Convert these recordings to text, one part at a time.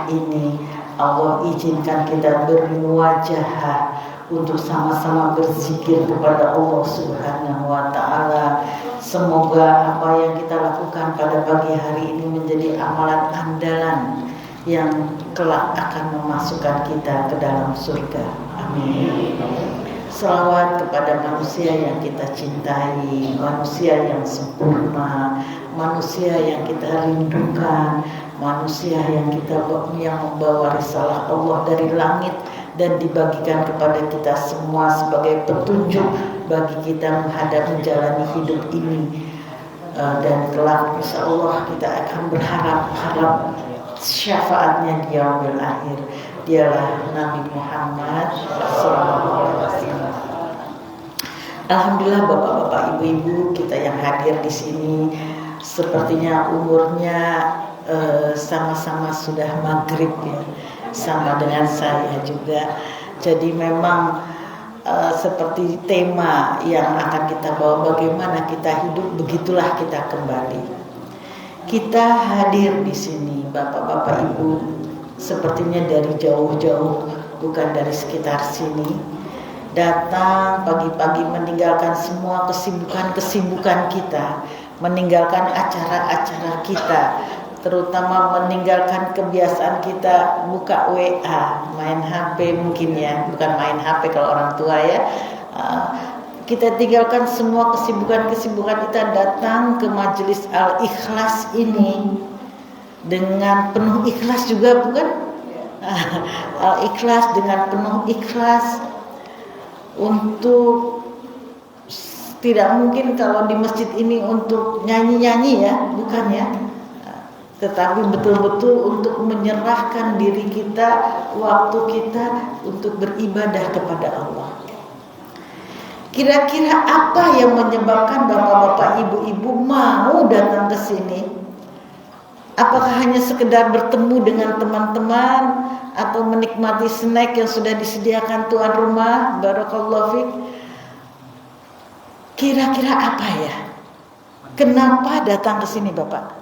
ini Allah izinkan kita bermuwajahah untuk sama-sama berzikir kepada Allah Subhanahu wa Ta'ala. Semoga apa yang kita lakukan pada pagi hari ini menjadi amalan andalan yang kelak akan memasukkan kita ke dalam surga. Amin. Salawat kepada manusia yang kita cintai, manusia yang sempurna, manusia yang kita rindukan, manusia yang membawa risalah Allah dari langit dan dibagikan kepada kita semua sebagai petunjuk bagi kita menjalani hidup ini. Dan kelak insya Allah kita akan berharap syafaatnya di yaumil akhir. Dialah Nabi Muhammad SAW. Alhamdulillah bapak-bapak, ibu-ibu kita yang hadir di sini, sepertinya umurnya sama-sama sudah maghrib ya, sama dengan saya juga. Jadi memang seperti tema yang akan kita bawa, bagaimana kita hidup, begitulah kita kembali. Kita hadir di sini, bapak-bapak, ibu, sepertinya dari jauh-jauh, bukan dari sekitar sini, datang pagi-pagi meninggalkan semua kesibukan kita, meninggalkan acara-acara kita, terutama meninggalkan kebiasaan kita buka WA, main HP mungkin ya, bukan main HP kalau orang tua ya. Kita tinggalkan semua kesibukan kita, datang ke majelis Al-Ikhlas ini dengan penuh ikhlas juga, bukan? Al-Ikhlas dengan penuh ikhlas. Untuk tidak mungkin kalau di masjid ini untuk nyanyi-nyanyi ya, bukan ya, tetapi betul-betul untuk menyerahkan diri kita, waktu kita untuk beribadah kepada Allah. Kira-kira apa yang menyebabkan bapak-bapak, ibu-ibu mau datang ke sini? Apakah hanya sekedar bertemu dengan teman-teman atau menikmati snack yang sudah disediakan tuan rumah? Barakallahu fiik. Kira-kira apa ya? Kenapa datang ke sini, Bapak?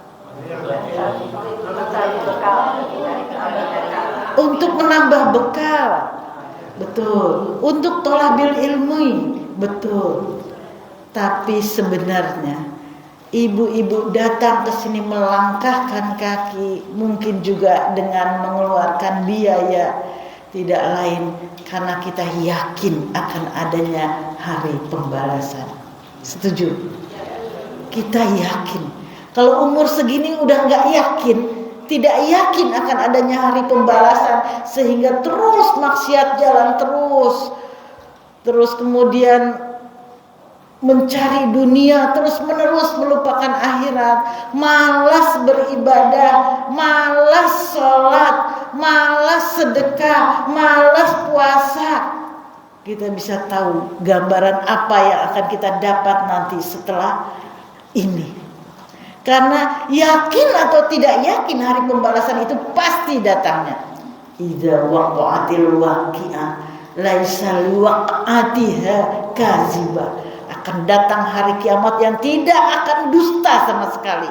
Untuk menambah bekal. Betul. Untuk thalabil ilmi. Betul. Tapi sebenarnya ibu-ibu datang ke sini melangkahkan kaki, mungkin juga dengan mengeluarkan biaya, tidak lain karena kita yakin akan adanya hari pembalasan. Setuju? Kita yakin. Kalau umur segini udah nggak yakin, tidak yakin akan adanya hari pembalasan, sehingga terus maksiat jalan terus kemudian mencari dunia, terus-menerus melupakan akhirat, malas beribadah, malas sholat, malas sedekah, malas puasa. Kita bisa tahu gambaran apa yang akan kita dapat nanti setelah ini. Karena yakin atau tidak yakin hari pembalasan itu pasti datangnya. Idza waqa'atil waqi'ah laisa liwaqa'atiha kazibah. Akan datang hari kiamat yang tidak akan dusta sama sekali.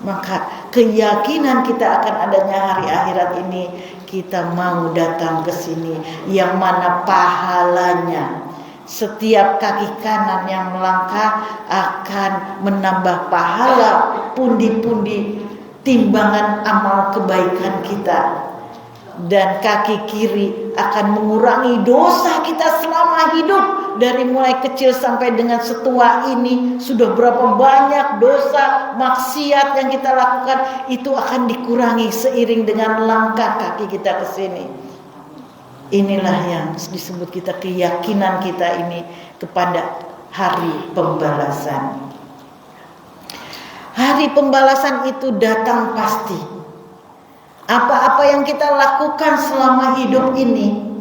Maka keyakinan kita akan adanya hari akhirat ini, kita mau datang ke sini, yang mana pahalanya setiap kaki kanan yang melangkah akan menambah pahala pundi-pundi timbangan amal kebaikan kita. Dan kaki kiri akan mengurangi dosa kita selama hidup. Dari mulai kecil sampai dengan setua ini, sudah berapa banyak dosa maksiat yang kita lakukan, itu akan dikurangi seiring dengan langkah kaki kita ke sini. Inilah yang disebut kita keyakinan kita ini kepada hari pembalasan. Hari pembalasan itu datang pasti. Apa-apa yang kita lakukan selama hidup ini,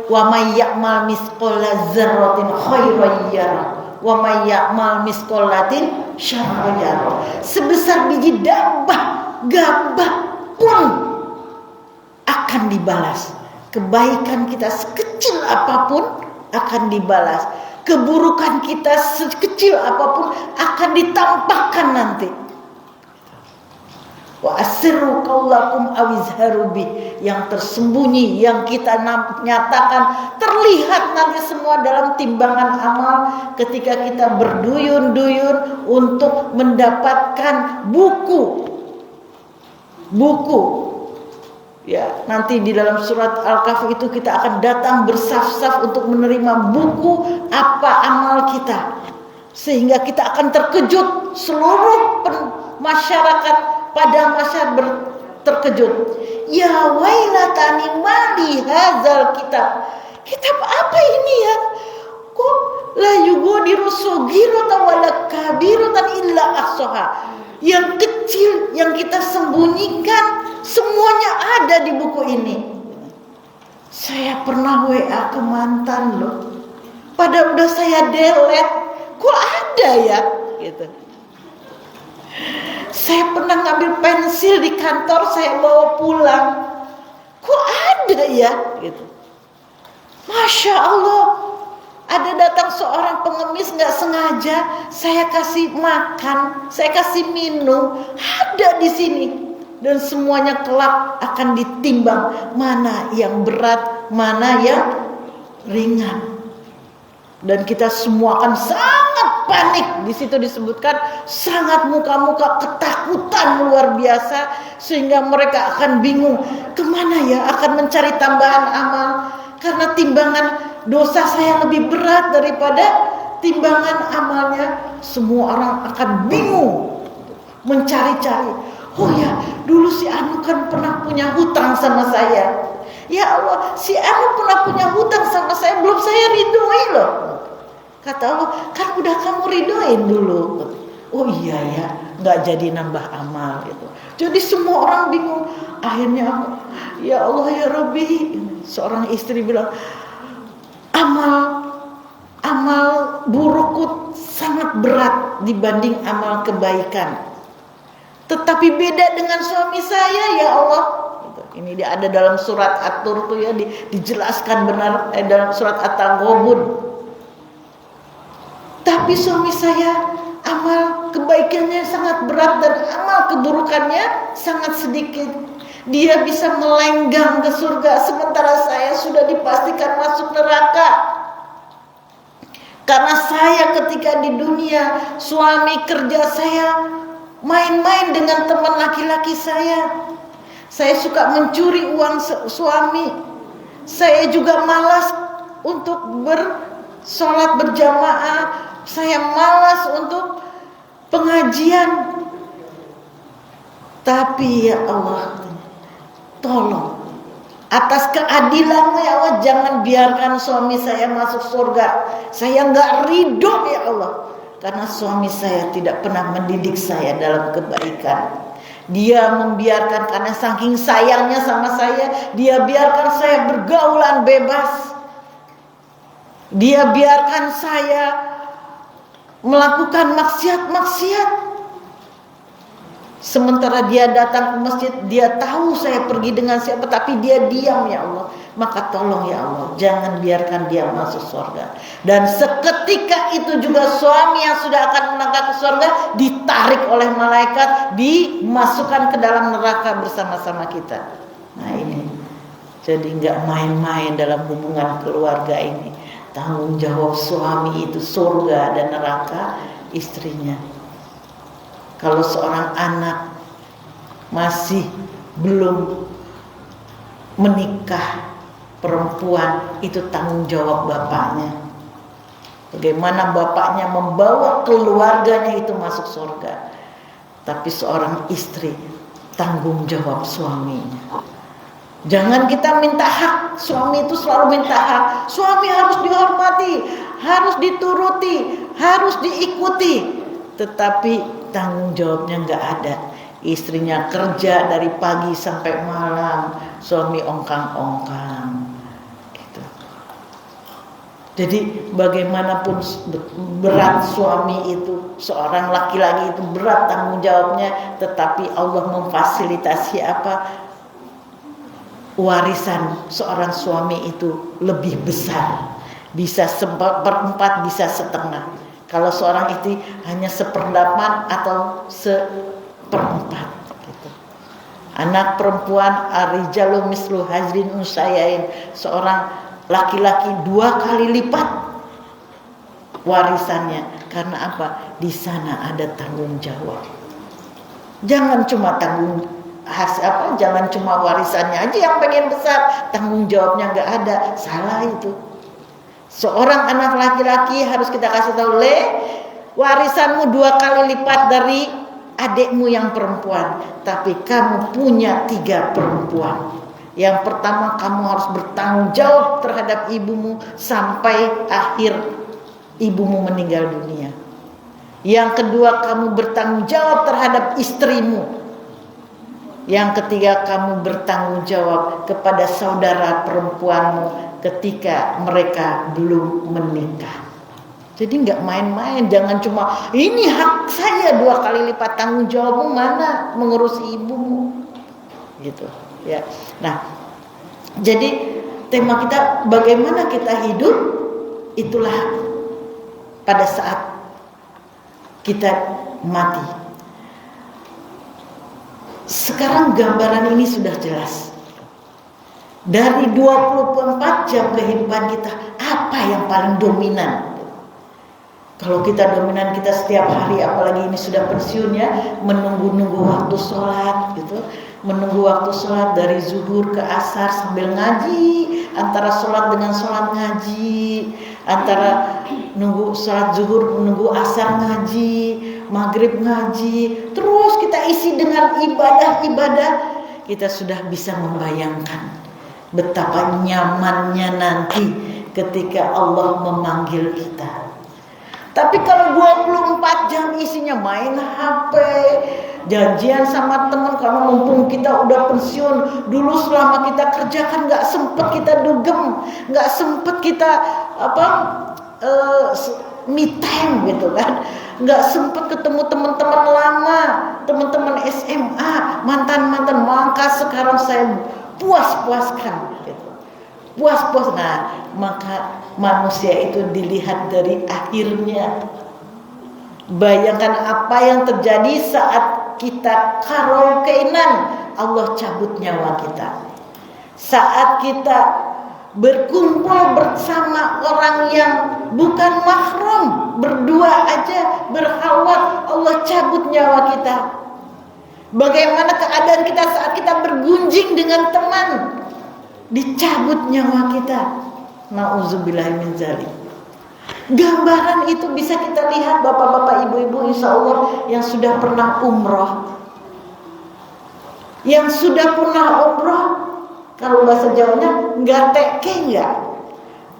wa may ya'mal misqala dzarratin khairan yarah wa may ya'mal misqalatin syarran yarah. Sebesar biji gabah pun akan dibalas. Kebaikan kita sekecil apapun akan dibalas. Keburukan kita sekecil apapun akan ditampakkan nanti. Wa asirru qaulakum awizharu bih, yang tersembunyi, yang kita nyatakan, terlihat nanti semua dalam timbangan amal ketika kita berduyun-duyun untuk mendapatkan buku. Ya, nanti di dalam surat Al-Kahfi itu kita akan datang bersaf-saf untuk menerima buku apa amal kita, sehingga kita akan terkejut, seluruh masyarakat pada masa terkejut. Ya wailatani mali hadzal kitab. Kitab apa ini ya? Kok la yughadiru saghiratan wala kabiratan illa ahsaha. Yang kecil yang kita sembunyikan semuanya ada di buku ini. Saya pernah WA ke mantan loh. Padahal udah saya delete. Kok ada ya? Gitu. Saya pernah ngambil pensil di kantor, saya bawa pulang. Kok ada ya? Gitu. Masya Allah. Ada datang seorang pengemis gak sengaja, saya kasih makan, saya kasih minum, ada di sini. Dan semuanya kelak akan ditimbang, mana yang berat, mana yang ringan. Dan kita semua akan sangat panik. Di situ disebutkan sangat muka-muka ketakutan luar biasa, sehingga mereka akan bingung kemana ya akan mencari tambahan amal, karena timbangan dosa saya lebih berat daripada timbangan amalnya. Semua orang akan bingung mencari-cari. Oh ya, dulu si Anu kan pernah punya hutang sama saya. Ya Allah, si Anu pernah punya hutang sama saya, belum saya ridhoi loh. Kata Allah, kan udah kamu ridhoin dulu. Oh iya ya, nggak jadi nambah amal gitu. Jadi semua orang bingung. Akhirnya aku, ya Allah ya Rabbi, seorang istri bilang, amal burukku sangat berat dibanding amal kebaikan. Tetapi beda dengan suami saya ya Allah. Ini dia ada dalam surat At-Tur tuh ya, dijelaskan benar dalam surat At-Taghabun. Tapi suami saya amal kebaikannya sangat berat dan amal keburukannya sangat sedikit. Dia bisa melenggang ke surga, sementara saya sudah dipastikan masuk neraka. Karena saya ketika di dunia, suami kerja saya main-main dengan teman laki-laki saya. Saya suka mencuri uang suami. Saya juga malas untuk sholat berjamaah. Saya malas untuk pengajian. Tapi ya Allah, tolong atas keadilan-Mu ya Allah, jangan biarkan suami saya masuk surga. Saya enggak ridho ya Allah, karena suami saya tidak pernah mendidik saya dalam kebaikan. Dia membiarkan, karena saking sayangnya sama saya, dia biarkan saya bergaulan bebas. Dia biarkan saya melakukan maksiat-maksiat. Sementara dia datang ke masjid, dia tahu saya pergi dengan siapa, tapi dia diam ya Allah. Maka tolong ya Allah, jangan biarkan dia masuk surga. Dan seketika itu juga suami yang sudah akan melangkah ke surga ditarik oleh malaikat, dimasukkan ke dalam neraka bersama-sama kita. Nah ini, jadi nggak main-main dalam hubungan keluarga ini. Tanggung jawab suami itu surga dan neraka istrinya. Kalau seorang anak masih belum menikah, perempuan, itu tanggung jawab bapaknya. Bagaimana bapaknya membawa keluarganya itu masuk surga. Tapi seorang istri tanggung jawab suaminya. Jangan kita minta hak. Suami itu selalu minta hak. Suami harus dihormati, harus dituruti, harus diikuti. Tetapi tanggung jawabnya nggak ada. Istrinya kerja dari pagi sampai malam, suami ongkang-ongkang gitu. Jadi bagaimanapun berat suami itu, seorang laki-laki itu berat tanggung jawabnya, tetapi Allah memfasilitasi apa? Warisan seorang suami itu lebih besar, bisa seperempat, bisa setengah. Kalau seorang itu hanya 1/8 atau 1/4 gitu. Anak perempuan arijalu mislu hazrin unsayain, seorang laki-laki 2 kali lipat warisannya. Karena apa? Di sana ada tanggung jawab. Jangan cuma jangan cuma warisannya aja yang pengen besar, tanggung jawabnya nggak ada. Salah itu. Seorang anak laki-laki harus kita kasih tahu, warisanmu 2 kali lipat dari adikmu yang perempuan, tapi kamu punya 3 perempuan. Yang pertama, kamu harus bertanggung jawab terhadap ibumu sampai akhir ibumu meninggal dunia. Yang kedua, kamu bertanggung jawab terhadap istrimu. Yang ketiga, kamu bertanggung jawab kepada saudara perempuanmu ketika mereka belum menikah. Jadi nggak main-main, jangan cuma ini hak saya 2 kali lipat, tanggung jawabmu mana mengurusi ibumu, gitu ya. Nah, jadi tema kita bagaimana kita hidup, itulah pada saat kita mati. Sekarang gambaran ini sudah jelas. Dari 24 jam kehidupan kita, apa yang paling dominan? Kalau kita dominan, kita setiap hari, apalagi ini sudah pensiun ya, menunggu-nunggu waktu sholat gitu. Menunggu waktu sholat dari zuhur ke asar sambil ngaji. Antara sholat dengan sholat ngaji. Antara nunggu sholat zuhur, menunggu asar ngaji. Maghrib ngaji. Terus kita isi dengan ibadah-ibadah. Kita sudah bisa membayangkan betapa nyamannya nanti ketika Allah memanggil kita. Tapi kalau 24 jam isinya main HP, janjian sama teman, karena mumpung kita udah pensiun, dulu selama kita kerja kan nggak sempet kita dugem, nggak sempet kita me time gitu kan, nggak sempet ketemu teman-teman lama, teman-teman SMA, mantan-mantan. Maka sekarang saya puas-puaskan gitu. Puas-puas. Nah, maka manusia itu dilihat dari akhirnya. Bayangkan apa yang terjadi saat kita karaokean, Allah cabut nyawa kita. Saat kita berkumpul bersama orang yang bukan mahram, berdua aja berhalwat, Allah cabut nyawa kita. Bagaimana keadaan kita saat kita bergunjing dengan teman, dicabut nyawa kita. Nauzubillahi min dzalik. Gambaran itu bisa kita lihat bapak-bapak, ibu-ibu, insya Allah yang sudah pernah umroh. Yang sudah pernah umroh, kalau bahasa Jawanya nggak teke nggak.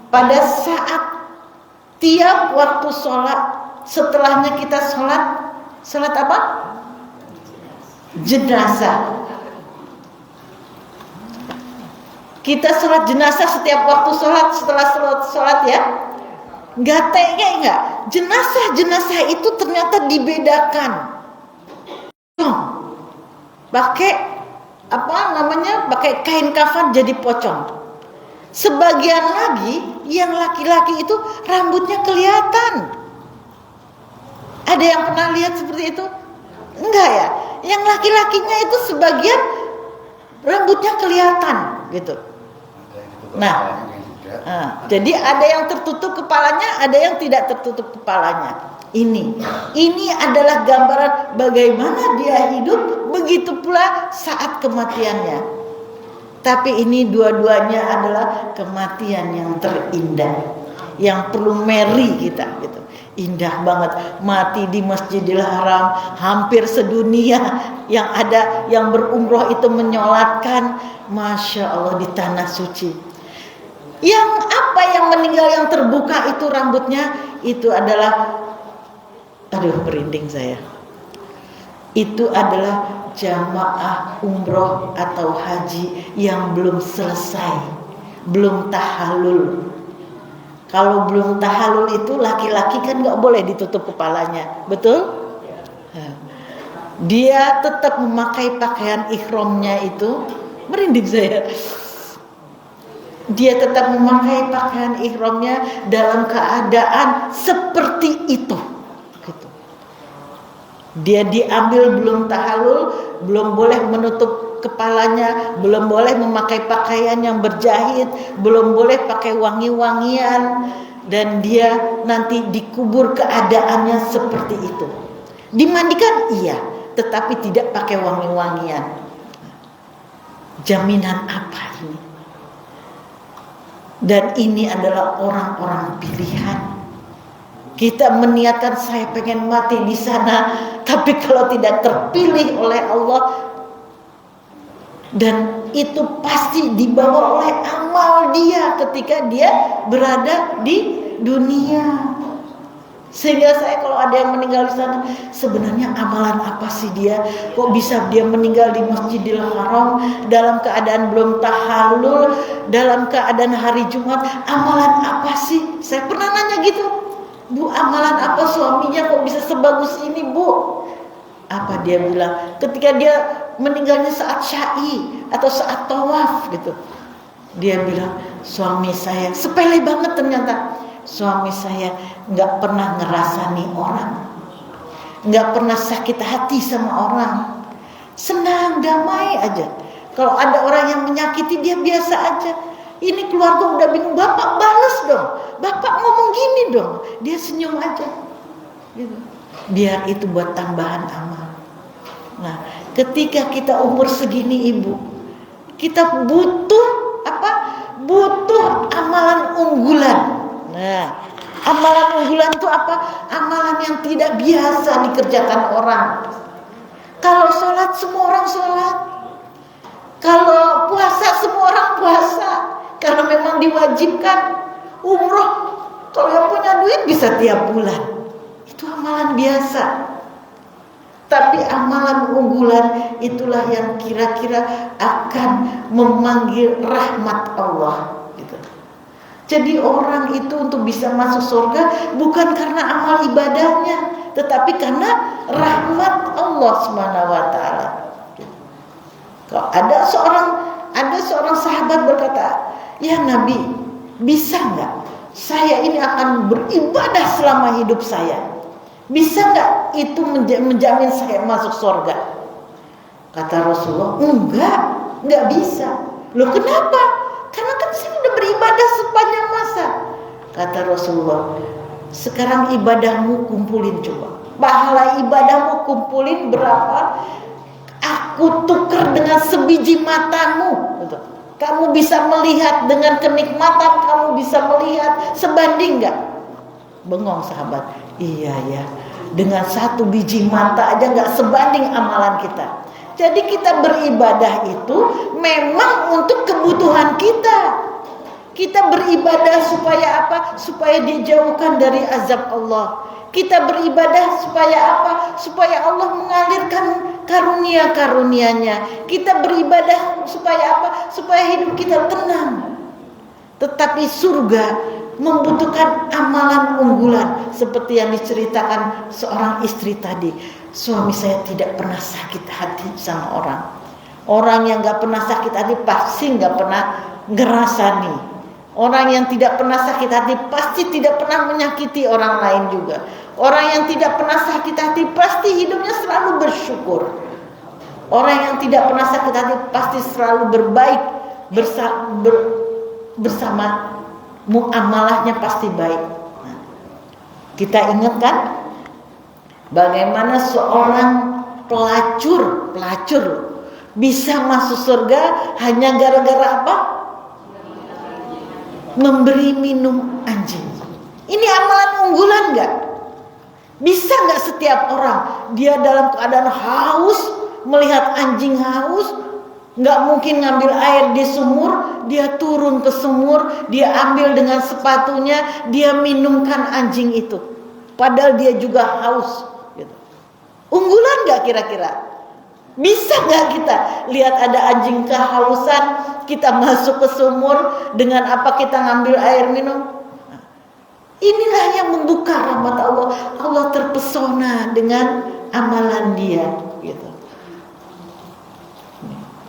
Pada saat tiap waktu sholat, setelahnya kita sholat apa? Jenazah. Kita sholat jenazah setiap waktu sholat, setelah sholat ya. Nggak tega nggak? Jenazah itu ternyata dibedakan. Pakai pakai kain kafan jadi pocong. Sebagian lagi yang laki-laki itu rambutnya kelihatan. Ada yang pernah lihat seperti itu? Enggak ya? Yang laki-lakinya itu sebagian rambutnya kelihatan gitu. Nah, jadi ada yang tertutup kepalanya, ada yang tidak tertutup kepalanya. Ini adalah gambaran bagaimana dia hidup, begitu pula saat kematiannya. Tapi ini dua-duanya adalah kematian yang terindah, yang perlu meri kita gitu. Indah banget mati di Masjidil Haram, hampir sedunia yang ada yang berumroh itu menyolatkan, Masya Allah, di tanah suci. Yang meninggal yang terbuka itu rambutnya, itu adalah, merinding saya. Itu adalah jamaah umroh atau haji yang belum selesai, belum tahallul. Kalau belum tahallul itu laki-laki kan nggak boleh ditutup kepalanya, betul? Dia tetap memakai pakaian ihramnya itu, merinding saya. Dia tetap memakai pakaian ihramnya dalam keadaan seperti itu. Gitu. Dia diambil belum tahallul, belum boleh menutup kepalanya, belum boleh memakai pakaian yang berjahit, belum boleh pakai wangi-wangian, dan dia nanti dikubur keadaannya seperti itu. Dimandikan iya, tetapi tidak pakai wangi-wangian. Jaminan apa ini? Dan ini adalah orang-orang pilihan. Kita meniatkan saya pengen mati di sana, tapi kalau tidak terpilih oleh Allah, dan itu pasti dibawa oleh amal dia ketika dia berada di dunia. Sehingga saya kalau ada yang meninggal di sana, sebenarnya amalan apa sih dia? Kok bisa dia meninggal di Masjidil Haram dalam keadaan belum tahallul, dalam keadaan hari Jumat? Amalan apa sih? Saya pernah nanya gitu, Bu, amalan apa suaminya kok bisa sebagus ini, Bu? Apa dia bilang? Ketika dia meninggalnya saat syai atau saat tawaf gitu, dia bilang, suami saya, sepele banget ternyata, suami saya nggak pernah ngerasani orang, nggak pernah sakit hati sama orang, senang damai aja. Kalau ada orang yang menyakiti dia biasa aja. Ini keluarga udah bingung, bapak balas dong, bapak ngomong gini dong, dia senyum aja gitu. Biar itu buat tambahan amal. Nah, ketika kita umur segini ibu, kita butuh apa? Butuh amalan unggulan. Nah, amalan unggulan itu apa? Amalan yang tidak biasa dikerjakan orang. Kalau sholat semua orang sholat, kalau puasa semua orang puasa, karena memang diwajibkan. Umroh, kalau yang punya duit bisa tiap bulan, itu amalan biasa. Tapi amalan unggulan itulah yang kira-kira akan memanggil rahmat Allah gitu. Jadi orang itu untuk bisa masuk surga bukan karena amal ibadahnya, tetapi karena rahmat Allah Subhanahu wa taala. Kalau ada seorang sahabat berkata, "Ya Nabi, bisa enggak saya ini akan beribadah selama hidup saya? Bisa enggak itu menjamin saya masuk surga?" Kata Rasulullah, enggak bisa. Loh kenapa? Karena kan saya sudah beribadah sepanjang masa. Kata Rasulullah, sekarang ibadahmu kumpulin coba. Pahala ibadahmu kumpulin berapa? Aku tukar dengan sebiji matamu. Kamu bisa melihat dengan kenikmatan, kamu bisa melihat, sebanding enggak? Bengong sahabat. Iya ya, dengan satu biji mata aja enggak sebanding amalan kita. Jadi kita beribadah itu memang untuk kebutuhan kita. Kita beribadah supaya apa? Supaya dijauhkan dari azab Allah. Kita beribadah supaya apa? Supaya Allah mengalirkan karunia-karunia-Nya. Kita beribadah supaya apa? Supaya hidup kita tenang. Tetapi surga membutuhkan amalan unggulan, seperti yang diceritakan seorang istri tadi. Suami saya tidak pernah sakit hati sama orang. Orang yang gak pernah sakit hati pasti gak pernah ngerasani. Orang yang tidak pernah sakit hati pasti tidak pernah menyakiti orang lain juga. Orang yang tidak pernah sakit hati pasti hidupnya selalu bersyukur. Orang yang tidak pernah sakit hati pasti selalu berbaik bersama, muamalahnya pasti baik. Nah, kita ingatkan bagaimana seorang pelacur bisa masuk surga hanya gara-gara apa? Memberi minum anjing. Ini amalan unggulan gak? Bisa gak setiap orang dia dalam keadaan haus, melihat anjing haus, gak mungkin ngambil air di sumur, dia turun ke sumur, dia ambil dengan sepatunya, dia minumkan anjing itu, padahal dia juga haus gitu. Unggulan gak kira-kira? Bisa gak kita lihat ada anjing kehausan, kita masuk ke sumur, dengan apa kita ngambil air minum? Inilah yang membuka rahmat Allah. Allah terpesona dengan amalan dia gitu.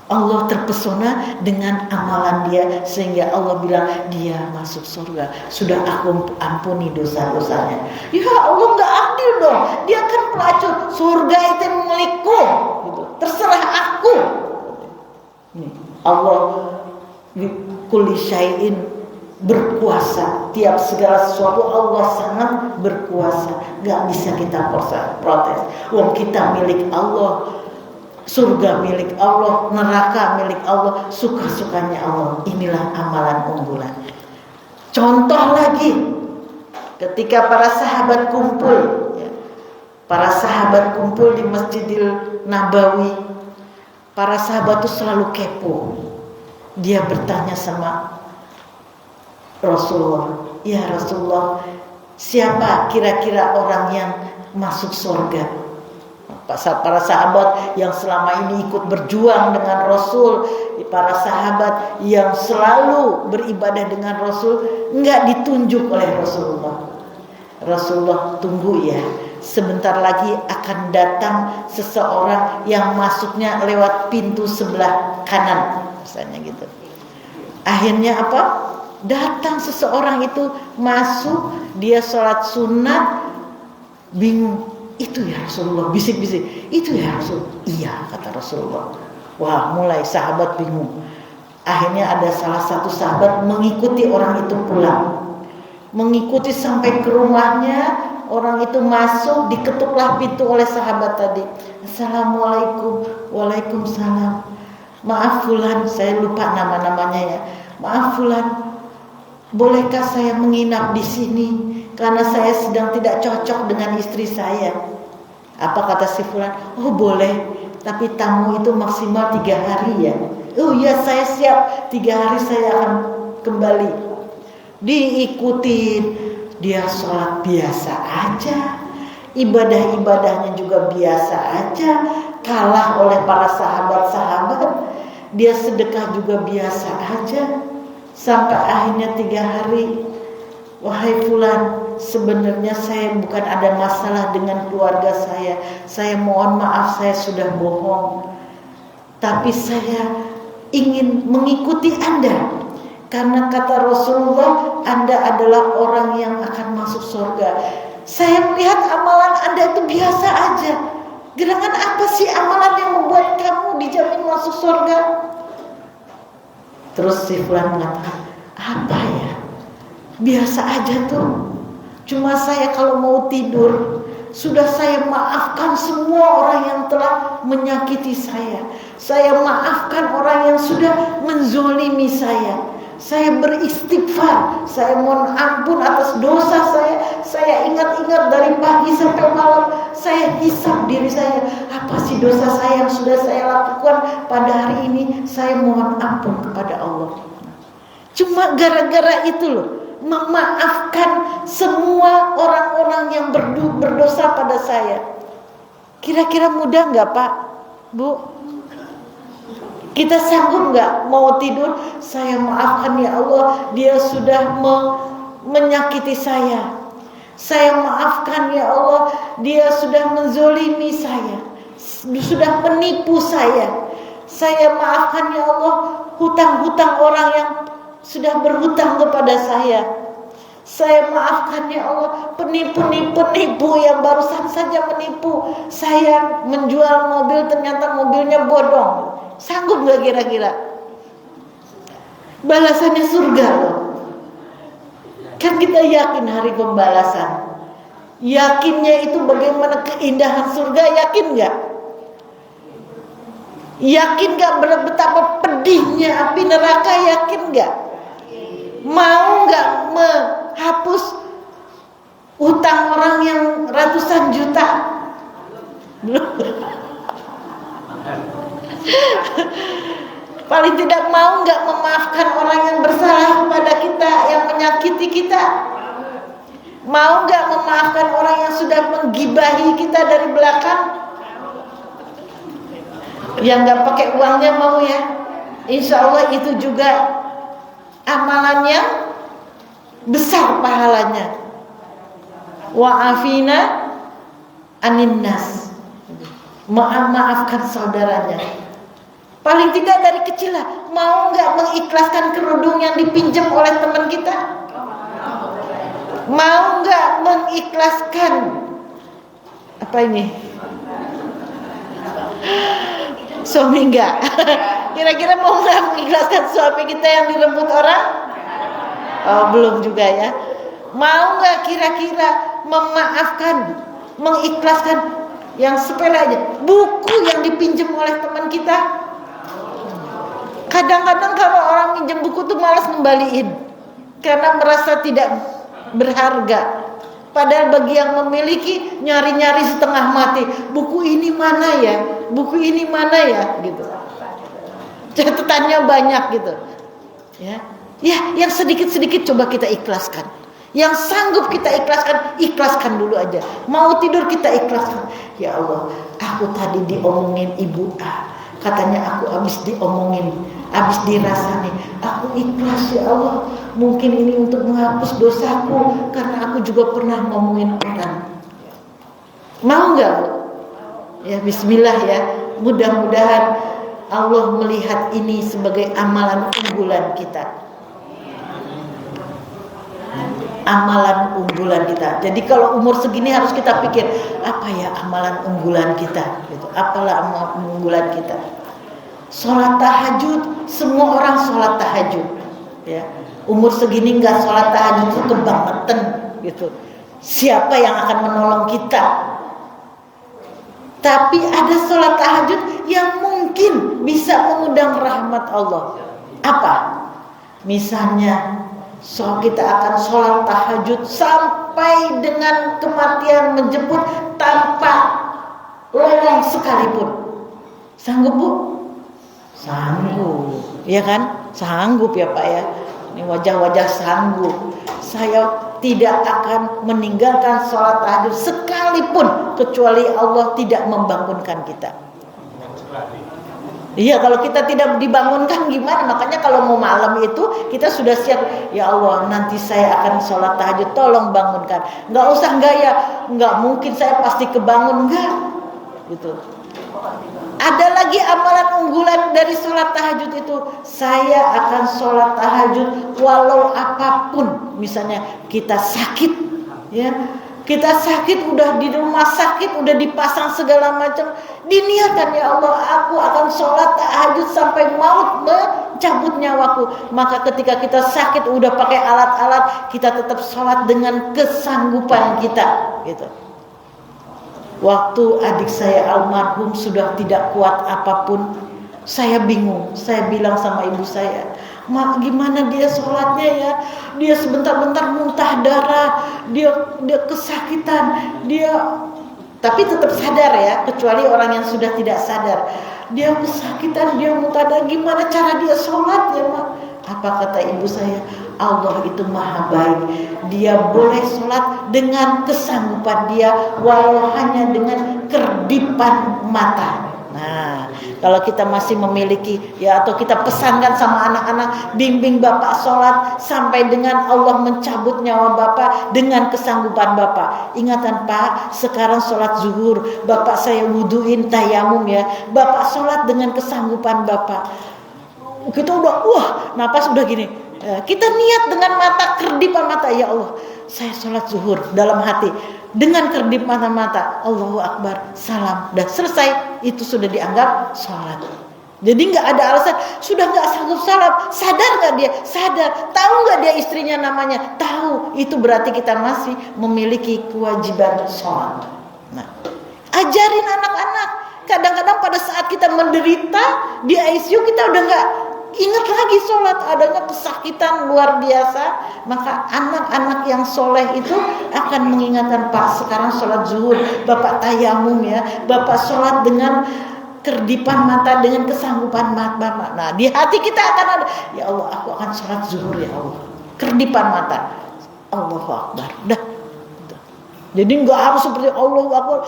Allah terpesona dengan amalan dia, sehingga Allah bilang dia masuk surga. Sudah aku ampuni dosa-dosanya. Ya Allah, gak adil dong. Dia kan pelacur, surga itu milikku gitu. terserah aku. Nih, Allah kulli syai'in berkuasa, tiap segala sesuatu Allah sangat berkuasa, nggak bisa kita protes. Wong kita milik Allah, surga milik Allah, neraka milik Allah, suka-sukanya Allah. Inilah amalan unggulan. Contoh lagi, ketika para sahabat kumpul, para sahabat kumpul di Masjidil Nabawi, para sahabat itu selalu kepo. Dia bertanya sama Rasulullah, ya Rasulullah, siapa kira-kira orang yang masuk surga? Para sahabat yang selama ini ikut berjuang dengan Rasul, para sahabat yang selalu beribadah dengan Rasul, enggak ditunjuk oleh Rasulullah. Rasulullah, tunggu ya, sebentar lagi akan datang seseorang yang masuknya lewat pintu sebelah kanan, misalnya gitu. Akhirnya apa? Datang seseorang itu masuk, dia sholat sunat, bingung, itu ya Rasulullah, bisik-bisik, itu ya Rasul. Iya, kata Rasulullah. Wah, mulai sahabat bingung. Akhirnya ada salah satu sahabat mengikuti orang itu pulang, mengikuti sampai ke rumahnya. Orang itu masuk, diketuklah pintu oleh sahabat tadi. Assalamualaikum. Waalaikumsalam. Maaf fulan, saya lupa nama-namanya ya. Maaf fulan, bolehkah saya menginap di sini? Karena saya sedang tidak cocok dengan istri saya. Apa kata si fulan? Oh boleh, tapi tamu itu maksimal 3 hari ya. Oh iya, saya siap, 3 hari saya akan kembali. Diikutin. Dia sholat biasa aja, ibadah-ibadahnya juga biasa aja, kalah oleh para sahabat-sahabat. Dia sedekah juga biasa aja. Sampai akhirnya 3 hari, wahai fulan, sebenarnya saya bukan ada masalah dengan keluarga saya. Saya mohon maaf, saya sudah bohong. Tapi saya ingin mengikuti Anda. Karena kata Rasulullah, Anda adalah orang yang akan masuk surga. Saya melihat amalan Anda itu biasa aja. Gerangan apa sih amalan yang membuat kamu dijamin masuk surga? Terus si fulan mengatakan, apa ya? Biasa aja tuh. Cuma saya kalau mau tidur, sudah saya maafkan semua orang yang telah menyakiti saya. Saya maafkan orang yang sudah menzolimi saya. Saya beristighfar, saya mohon ampun atas dosa saya ingat-ingat dari pagi sampai malam, saya hisab diri saya, apa sih dosa saya yang sudah saya lakukan pada hari ini, saya mohon ampun kepada Allah. Cuma gara-gara itu loh, memaafkan semua orang-orang yang berdosa pada saya. Kira-kira mudah nggak Pak, Bu? Kita sanggup nggak mau tidur? Saya maafkan ya Allah, dia sudah menyakiti saya. Saya maafkan ya Allah, dia sudah menzolimi saya, sudah menipu saya. Saya maafkan ya Allah, hutang-hutang orang yang sudah berhutang kepada saya. Saya maafkan ya Allah, penipu yang barusan saja menipu. Saya menjual mobil, ternyata mobilnya bodong. Sanggup gak kira-kira? Balasannya surga loh. Kan kita yakin hari pembalasan. Yakinnya itu bagaimana keindahan surga, yakin gak? Yakin gak betapa pedihnya api neraka, yakin gak? Mau gak menghapus utang orang yang ratusan juta? Paling tidak mau nggak memaafkan orang yang bersalah kepada kita, yang menyakiti kita? Mau nggak memaafkan orang yang sudah menggibahi kita dari belakang? Yang nggak pakai uangnya mau ya? Insya Allah itu juga amalannya besar pahalanya. Wa'afina anin nas, maafkan saudaranya. Paling tidak dari kecil lah, mau nggak mengikhlaskan kerudung yang dipinjam oleh teman kita? Mau nggak mengikhlaskan apa ini? Suami enggak. Kira-kira mau nggak mengikhlaskan suami kita yang direbut orang? Oh, belum juga ya. Mau nggak kira-kira memaafkan, mengikhlaskan yang sepele aja, buku yang dipinjam oleh teman kita? Kadang-kadang kalau orang minjem buku tuh malas ngembaliin karena merasa tidak berharga. Padahal bagi yang memiliki, nyari-nyari setengah mati, buku ini mana ya, buku ini mana ya, gitu. Catatannya banyak gitu. Ya, yang sedikit-sedikit coba kita ikhlaskan. Yang sanggup kita ikhlaskan dulu aja. Mau tidur kita ikhlaskan. Ya Allah, aku tadi diomongin ibu A, katanya aku habis diomongin, habis dirasani. Aku ikhlas ya Allah. Mungkin ini untuk menghapus dosaku, karena aku juga pernah ngomongin orang. Mau nggak? Ya Bismillah ya. Mudah-mudahan Allah melihat ini sebagai amalan unggulan kita. Amalan unggulan kita. Jadi kalau umur segini harus kita pikir, apa ya amalan unggulan kita? Gitu. Apalah amalan unggulan kita? Sholat tahajud, semua orang sholat tahajud. Ya. Umur segini nggak sholat tahajud itu kebangetan gitu. Siapa yang akan menolong kita? Tapi ada sholat tahajud yang mungkin bisa mengundang rahmat Allah. Apa? Misalnya, kita akan sholat tahajud sampai dengan kematian menjemput tanpa lolong sekalipun. Sanggup Bu? Sanggup, ya kan? Sanggup ya Pak ya. Ini wajah-wajah sanggup. Saya tidak akan meninggalkan sholat tahajud sekalipun kecuali Allah tidak membangunkan kita. Iya, kalau kita tidak dibangunkan gimana? Makanya kalau mau malam itu kita sudah siap. Ya Allah, nanti saya akan sholat tahajud, tolong bangunkan. Nggak usah gaya, nggak mungkin saya pasti kebangun, nggak. Gitu. Ada lagi amalan unggulan dari sholat tahajud itu, saya akan sholat tahajud walau apapun. Misalnya kita sakit, ya, kita sakit udah di rumah sakit, udah dipasang segala macam, diniatkan ya Allah, aku akan sholat tahajud sampai maut mencabut nyawaku. Maka ketika kita sakit udah pakai alat-alat, kita tetap sholat dengan kesanggupan kita, gitu. Waktu adik saya almarhum sudah tidak kuat apapun, saya bingung. Saya bilang sama ibu saya, "Mak, gimana dia sholatnya ya? Dia sebentar-bentar muntah darah, dia kesakitan, tapi tetap sadar ya, kecuali orang yang sudah tidak sadar. Dia kesakitan, dia muntah darah, gimana cara dia sholat ya Mak?" Apa kata ibu saya? Allah itu maha baik. Dia boleh sholat dengan kesanggupan dia, walau hanya dengan kerdipan mata. Nah, kalau kita masih memiliki ya, atau kita pesankan sama anak-anak, bimbing bapak sholat sampai dengan Allah mencabut nyawa bapak dengan kesanggupan bapak. Ingatan Pak, sekarang sholat zuhur, bapak saya wuduin tayamum ya, bapak sholat dengan kesanggupan bapak. Kita udah, napas udah gini. Kita niat dengan mata, kerdipan mata, ya Allah, saya sholat zuhur dalam hati dengan kerdipan mata, Allahu Akbar, salam, dan selesai. Itu sudah dianggap sholat. Jadi nggak ada alasan, sudah nggak sanggup salam. Sadar nggak dia? Sadar. Tahu nggak dia istrinya namanya? Tahu. Itu berarti kita masih memiliki kewajiban sholat. Nah, ajarin anak-anak. Kadang-kadang pada saat kita menderita di ICU, kita udah nggak ingat lagi sholat, adanya kesakitan luar biasa. Maka anak-anak yang soleh itu akan mengingatkan, Pak, sekarang sholat zuhur, Bapak tayamum ya, Bapak sholat dengan kerdipan mata, dengan kesanggupan mata. Nah, di hati kita akan ada, ya Allah, aku akan sholat zuhur ya Allah, kerdipan mata, Allahu Akbar. Dah. Jadi nggak harus seperti Allahu Akbar,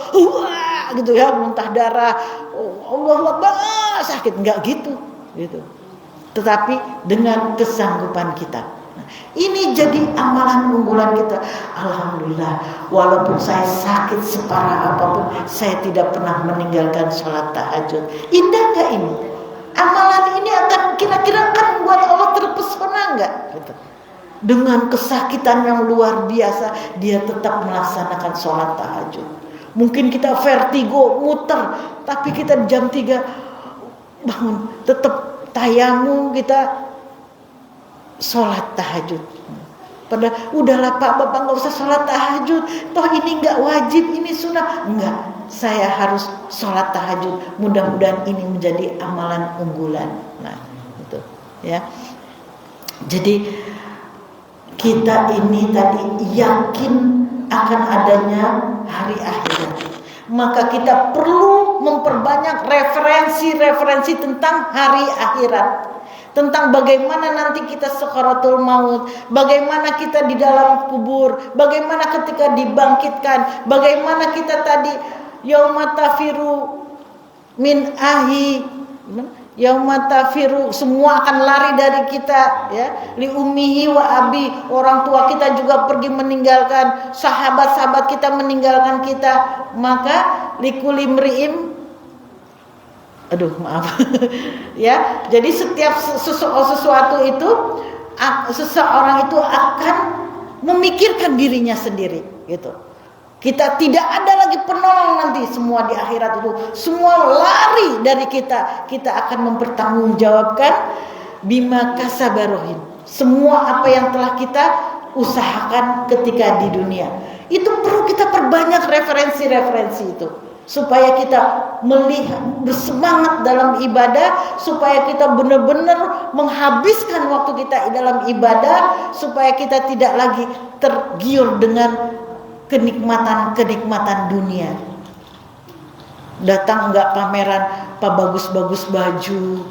gitu ya, muntah darah, Allahu Akbar, sakit, nggak gitu. Tetapi dengan kesanggupan kita. Nah, ini jadi amalan unggulan kita. Alhamdulillah, walaupun saya sakit separah apapun, saya tidak pernah meninggalkan sholat tahajud. Indah nggak ini? Amalan ini akan kira-kira kan buat Allah terpesona nggak? Gitu. Dengan kesakitan yang luar biasa, dia tetap melaksanakan sholat tahajud. Mungkin kita vertigo, muter, tapi kita jam 3 bangun, tetap tayamum, kita sholat tahajud. Padahal udahlah Pak, Bapak nggak usah sholat tahajud, toh ini nggak wajib, ini sunnah. Enggak, saya harus sholat tahajud. Mudah-mudahan ini menjadi amalan unggulan. Nah, itu ya. Jadi kita ini tadi yakin akan adanya hari akhirat. Maka kita perlu memperbanyak referensi-referensi tentang hari akhirat. Tentang bagaimana nanti kita sakaratul maut, bagaimana kita di dalam kubur, bagaimana ketika dibangkitkan, bagaimana kita tadi yauma tafiru min ahi, yauma tafiru, semua akan lari dari kita ya, li ummihi wa abi, orang tua kita juga pergi meninggalkan, sahabat-sahabat kita meninggalkan kita, maka likuli mri'im, aduh maaf ya, jadi setiap sesuatu itu seseorang itu akan memikirkan dirinya sendiri gitu. Kita tidak ada lagi penolong nanti, semua di akhirat itu semua lari dari kita. Kita akan mempertanggungjawabkan bima kasabarohin, semua apa yang telah kita usahakan ketika di dunia. Itu perlu kita perbanyak referensi-referensi itu, supaya kita melihat, bersemangat dalam ibadah, supaya kita benar-benar menghabiskan waktu kita dalam ibadah, supaya kita tidak lagi tergiur dengan kenikmatan dunia. Datang enggak pameran, Pak bagus-bagus baju,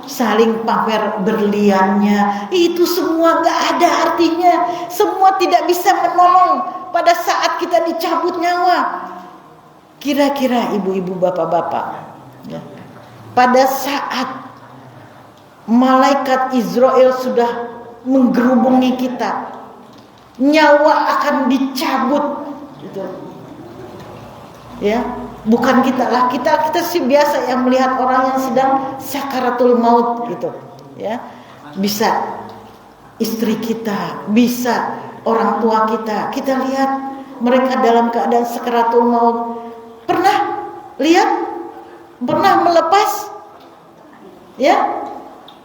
saling pamer berliannya, itu semua enggak ada artinya, semua tidak bisa menolong pada saat kita dicabut nyawa. Kira-kira ibu-ibu, bapak-bapak ya, pada saat malaikat Israel sudah menggerubungi kita, nyawa akan dicabut gitu ya, bukan kita lah, kita sih biasa yang melihat orang yang sedang sakaratul maut gitu ya, bisa istri kita, bisa orang tua kita lihat mereka dalam keadaan sakaratul maut. Pernah lihat? Pernah melepas? Ya,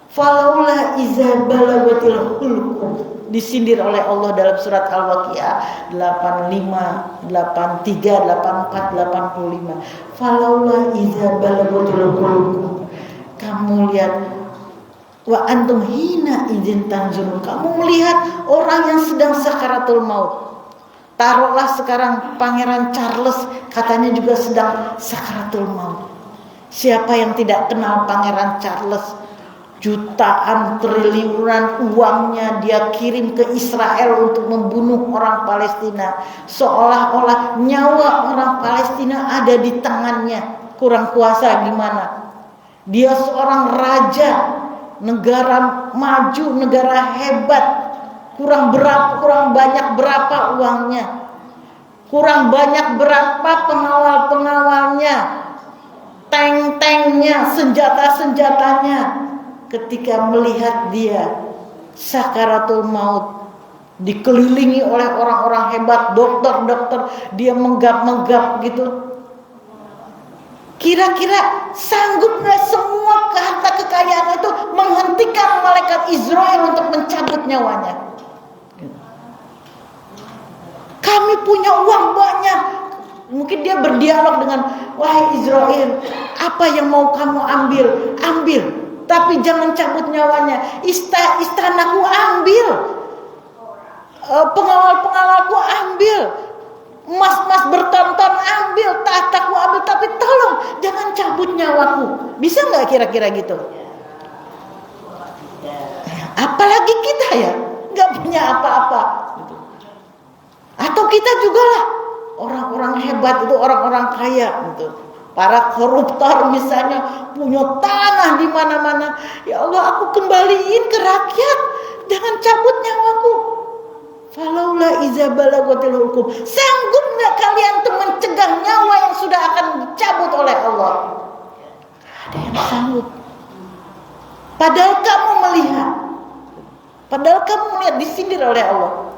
falaula iza balagatil hulqum, disindir oleh Allah dalam surat Al-Waqiah 85, 83, 84, 85. Falaula iza balagatil hulqum, kamu lihat, wa antum hina idzin tanzurun, kamu melihat orang yang sedang sakaratul maut. Taruhlah sekarang Pangeran Charles katanya juga sedang sakaratul maut. Siapa yang tidak kenal Pangeran Charles? Jutaan triliunan uangnya dia kirim ke Israel untuk membunuh orang Palestina, seolah-olah nyawa orang Palestina ada di tangannya. Kurang kuasa gimana? Dia seorang raja, negara maju, negara hebat. Kurang banyak berapa uangnya, kurang banyak berapa pengawal-pengawalnya, tank-tanknya, senjata-senjatanya. Ketika melihat dia sakaratul maut, dikelilingi oleh orang-orang hebat, dokter-dokter, dia menggap-menggap gitu. Kira-kira sanggup nggak semua harta kekayaan itu menghentikan malaikat Israel untuk mencabut nyawanya? Kami punya uang banyak. Mungkin dia berdialog dengan, wahai Israel, apa yang mau kamu ambil? Ambil, tapi jangan cabut nyawanya. Istanaku ambil, pengawal-pengawalku ambil, emas-emas bertonton ambil, tahtaku ambil, tapi tolong jangan cabut nyawaku. Bisa nggak kira-kira gitu? Apalagi kita ya, nggak punya apa-apa. Atau kita juga lah, orang-orang hebat itu, orang-orang kaya gitu. Para koruptor misalnya punya tanah di mana-mana. Ya Allah, aku kembaliin ke rakyat, jangan cabut nyawaku. Falaula iza balagatil hulqum, sanggup nggak kalian tuh mencegah nyawa yang sudah akan dicabut oleh Allah? Ada yang sanggup. Padahal kamu melihat disindir oleh Allah.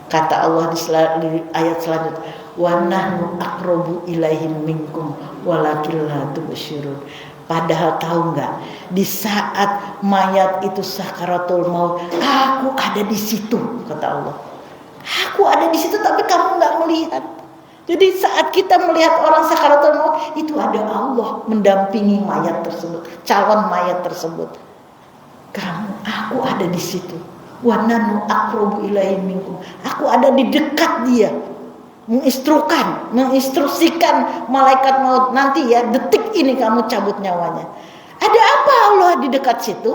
Kata Allah di ayat selanjutnya, wa nahnu aqrabu ilaihim minkum walakin la tubsyirun. Padahal tahu nggak, di saat mayat itu sakaratul maut, aku ada di situ, kata Allah. Aku ada di situ, tapi kamu nggak melihat. Jadi saat kita melihat orang sakaratul maut, itu ada Allah mendampingi mayat tersebut, calon mayat tersebut. Aku ada di situ. Wa nahnu aqrabu ilaihim minkum. Aku ada di dekat dia. Menginstruksikan malaikat maut, nanti ya detik ini kamu cabut nyawanya. Ada apa Allah di dekat situ?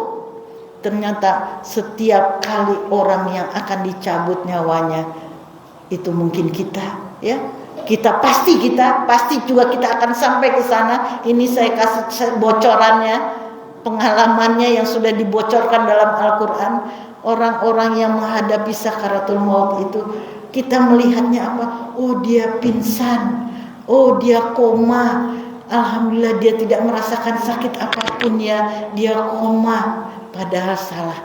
Ternyata setiap kali orang yang akan dicabut nyawanya, itu mungkin kita, ya. Kita pasti juga kita akan sampai ke sana. Ini saya kasih bocorannya, pengalamannya yang sudah dibocorkan dalam Al-Quran. Orang-orang yang menghadapi sakaratul maut itu, kita melihatnya apa? Oh, dia pingsan. Oh, dia koma. Alhamdulillah dia tidak merasakan sakit apapun ya. Dia koma. Padahal salah.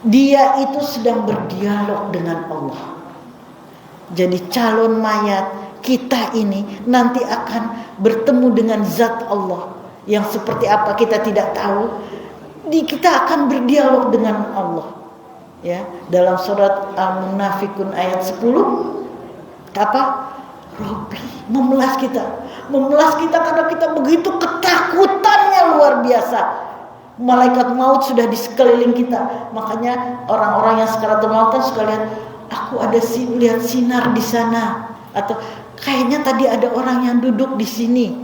Dia itu sedang berdialog dengan Allah. Jadi calon mayat kita ini nanti akan bertemu dengan zat Allah. Yang seperti apa kita tidak tahu. Kita akan berdialog dengan Allah. Ya, dalam surat Al-Munafikun ayat 10 apa? Robbi memelas kita karena kita begitu ketakutannya luar biasa. Malaikat maut sudah di sekeliling kita. Makanya orang-orang yang sakaratul maut kan suka lihat, aku ada lihat sinar di sana, atau kayaknya tadi ada orang yang duduk di sini.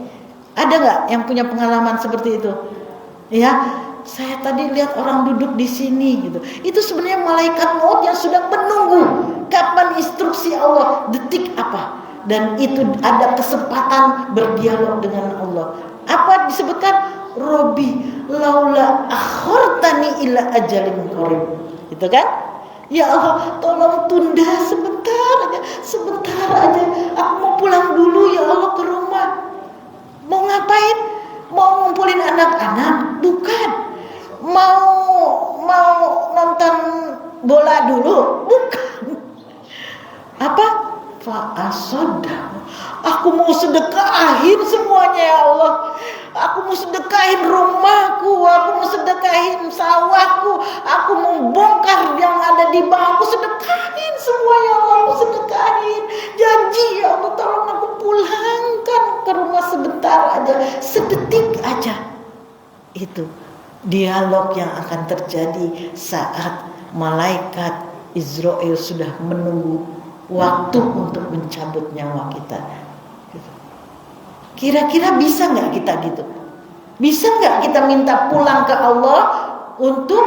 Ada nggak yang punya pengalaman seperti itu? Ya. Saya tadi lihat orang duduk di sini gitu. Itu sebenarnya malaikat maut yang sudah menunggu kapan instruksi Allah, detik apa. Dan itu ada kesempatan berdialog dengan Allah. Apa disebutkan? Robbi laula akhortani ila ajalin qarib. Itu kan? Ya Allah, tolong tunda sebentar aja. Aku mau pulang dulu ya Allah ke rumah. Mau ngapain? Mau ngumpulin anak-anak? Bukan. Mau nonton bola dulu? Bukan. Apa? Fa'asodah. Aku mau sedekahin semuanya ya Allah. Aku mau sedekahin rumahku, aku mau sedekahin sawahku, aku mau bongkar yang ada di bawah, aku sedekahin semua ya Allah, aku sedekahin. Janji ya Allah, tolong aku pulangkan ke rumah sebentar aja, sedetik aja. Itu dialog yang akan terjadi saat malaikat Israel sudah menunggu waktu untuk mencabut nyawa kita. Kira-kira bisa nggak kita gitu? Bisa nggak kita minta pulang ke Allah untuk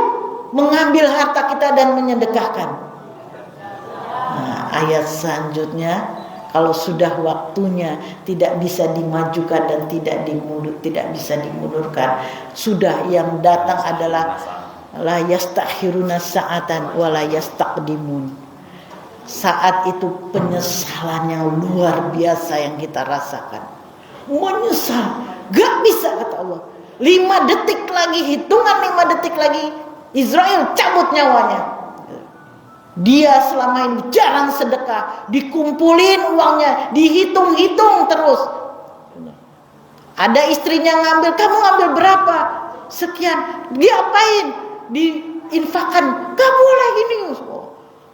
mengambil harta kita dan menyedekahkan? Nah, ayat selanjutnya, kalau sudah waktunya tidak bisa dimajukan dan tidak bisa dimundurkan, sudah yang datang adalah la yastakhiruna sa'atan wa la yastaqdimun. Saat itu penyesalan yang luar biasa yang kita rasakan. Menyesal, gak bisa kata Allah. 5 detik lagi, hitungan 5 detik lagi, Israel cabut nyawanya. Dia selama ini jarang sedekah, dikumpulin uangnya, dihitung-hitung terus. Ada istrinya ngambil, kamu ngambil berapa? Sekian. Diapain? Diinfakkan. Gak boleh gini.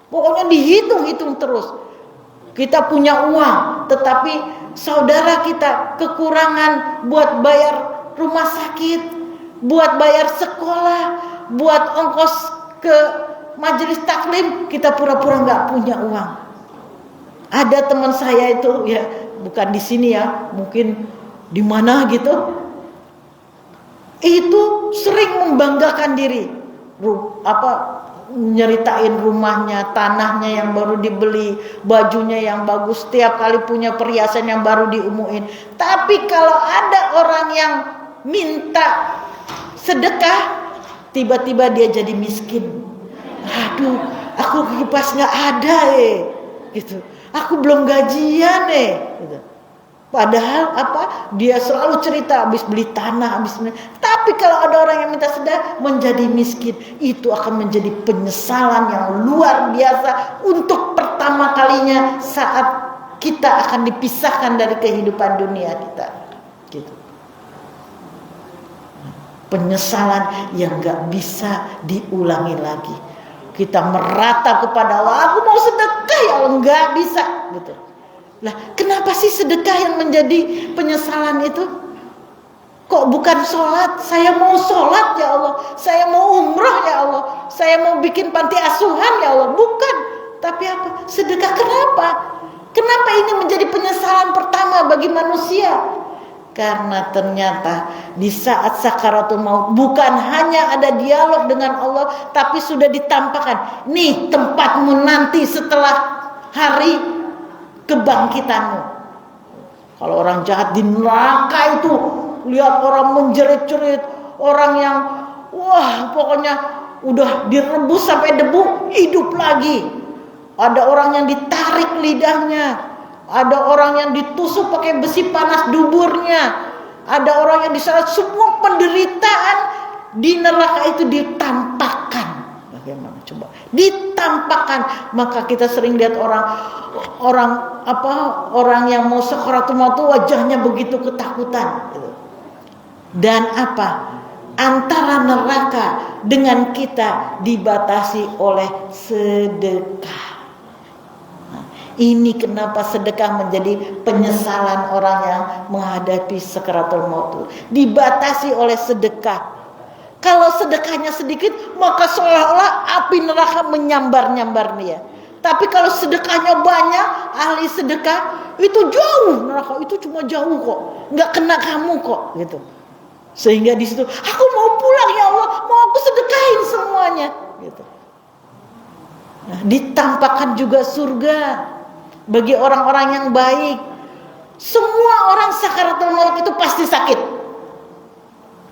Pokoknya dihitung-hitung terus. Kita punya uang, tetapi saudara kita kekurangan buat bayar rumah sakit, buat bayar sekolah, buat ongkos ke majelis taklim, kita pura-pura nggak punya uang. Ada teman saya itu, ya bukan di sini ya, mungkin di mana gitu, itu sering membanggakan diri, nyeritain rumahnya, tanahnya yang baru dibeli, bajunya yang bagus, setiap kali punya perhiasan yang baru diumuin. Tapi kalau ada orang yang minta sedekah, tiba-tiba dia jadi miskin. Aduh, aku kipas nggak ada gitu. Aku belum gajian gitu. Padahal dia selalu cerita habis beli tanah, tapi kalau ada orang yang minta sedekah menjadi miskin, itu akan menjadi penyesalan yang luar biasa untuk pertama kalinya saat kita akan dipisahkan dari kehidupan dunia kita. Gitu. Penyesalan yang gak bisa diulangi lagi. Kita merata kepada Allah, aku mau sedekah ya Allah, gak bisa gitu. Lah, kenapa sih sedekah yang menjadi penyesalan itu? Kok bukan sholat? Saya mau sholat ya Allah, saya mau umrah ya Allah, saya mau bikin panti asuhan ya Allah. Bukan, tapi apa? Sedekah. Kenapa? Kenapa ini menjadi penyesalan pertama bagi manusia? Karena ternyata di saat sakaratul maut bukan hanya ada dialog dengan Allah, tapi sudah ditampakkan, nih tempatmu nanti setelah hari kebangkitanmu. Kalau orang jahat di neraka itu, lihat orang menjerit-jerit, orang yang wah pokoknya udah direbus sampai debu, hidup lagi. Ada orang yang ditarik lidahnya, ada orang yang ditusuk pakai besi panas duburnya, ada orang yang disalat. Semua penderitaan di neraka itu ditampakkan. Bagaimana coba? Ditampakkan. Maka kita sering lihat orang yang mau sakaratul maut wajahnya begitu ketakutan. Dan apa? Antara neraka dengan kita dibatasi oleh sedekah. Ini kenapa sedekah menjadi penyesalan orang yang menghadapi sakaratul maut. Dibatasi oleh sedekah. Kalau sedekahnya sedikit, maka seolah-olah api neraka menyambar-nyambar dia. Tapi kalau sedekahnya banyak, ahli sedekah itu jauh, neraka itu cuma jauh kok, nggak kena kamu kok, gitu. Sehingga di situ, aku mau pulang ya Allah, mau aku sedekahin semuanya, gitu. Nah, ditampakkan juga surga bagi orang-orang yang baik. Semua orang sakaratul maut itu pasti sakit.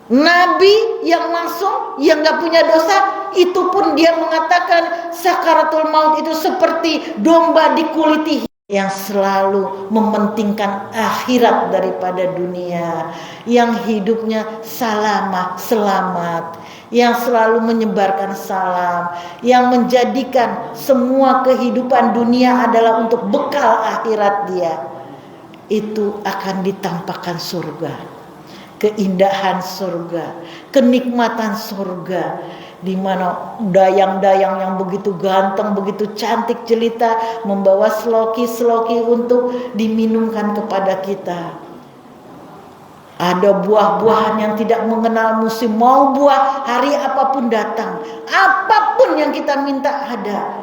Nabi yang langsung, yang gak punya dosa, itu pun dia mengatakan sakaratul maut itu seperti domba dikuliti, yang selalu mementingkan akhirat daripada dunia, yang hidupnya selamat, yang selalu menyebarkan salam, yang menjadikan semua kehidupan dunia adalah untuk bekal akhirat dia. Itu akan ditampakkan surga, keindahan surga, kenikmatan surga, di mana dayang-dayang yang begitu ganteng, begitu cantik jelita membawa seloki-seloki untuk diminumkan kepada kita. Ada buah-buahan yang tidak mengenal musim, mau buah hari apapun datang, apapun yang kita minta ada.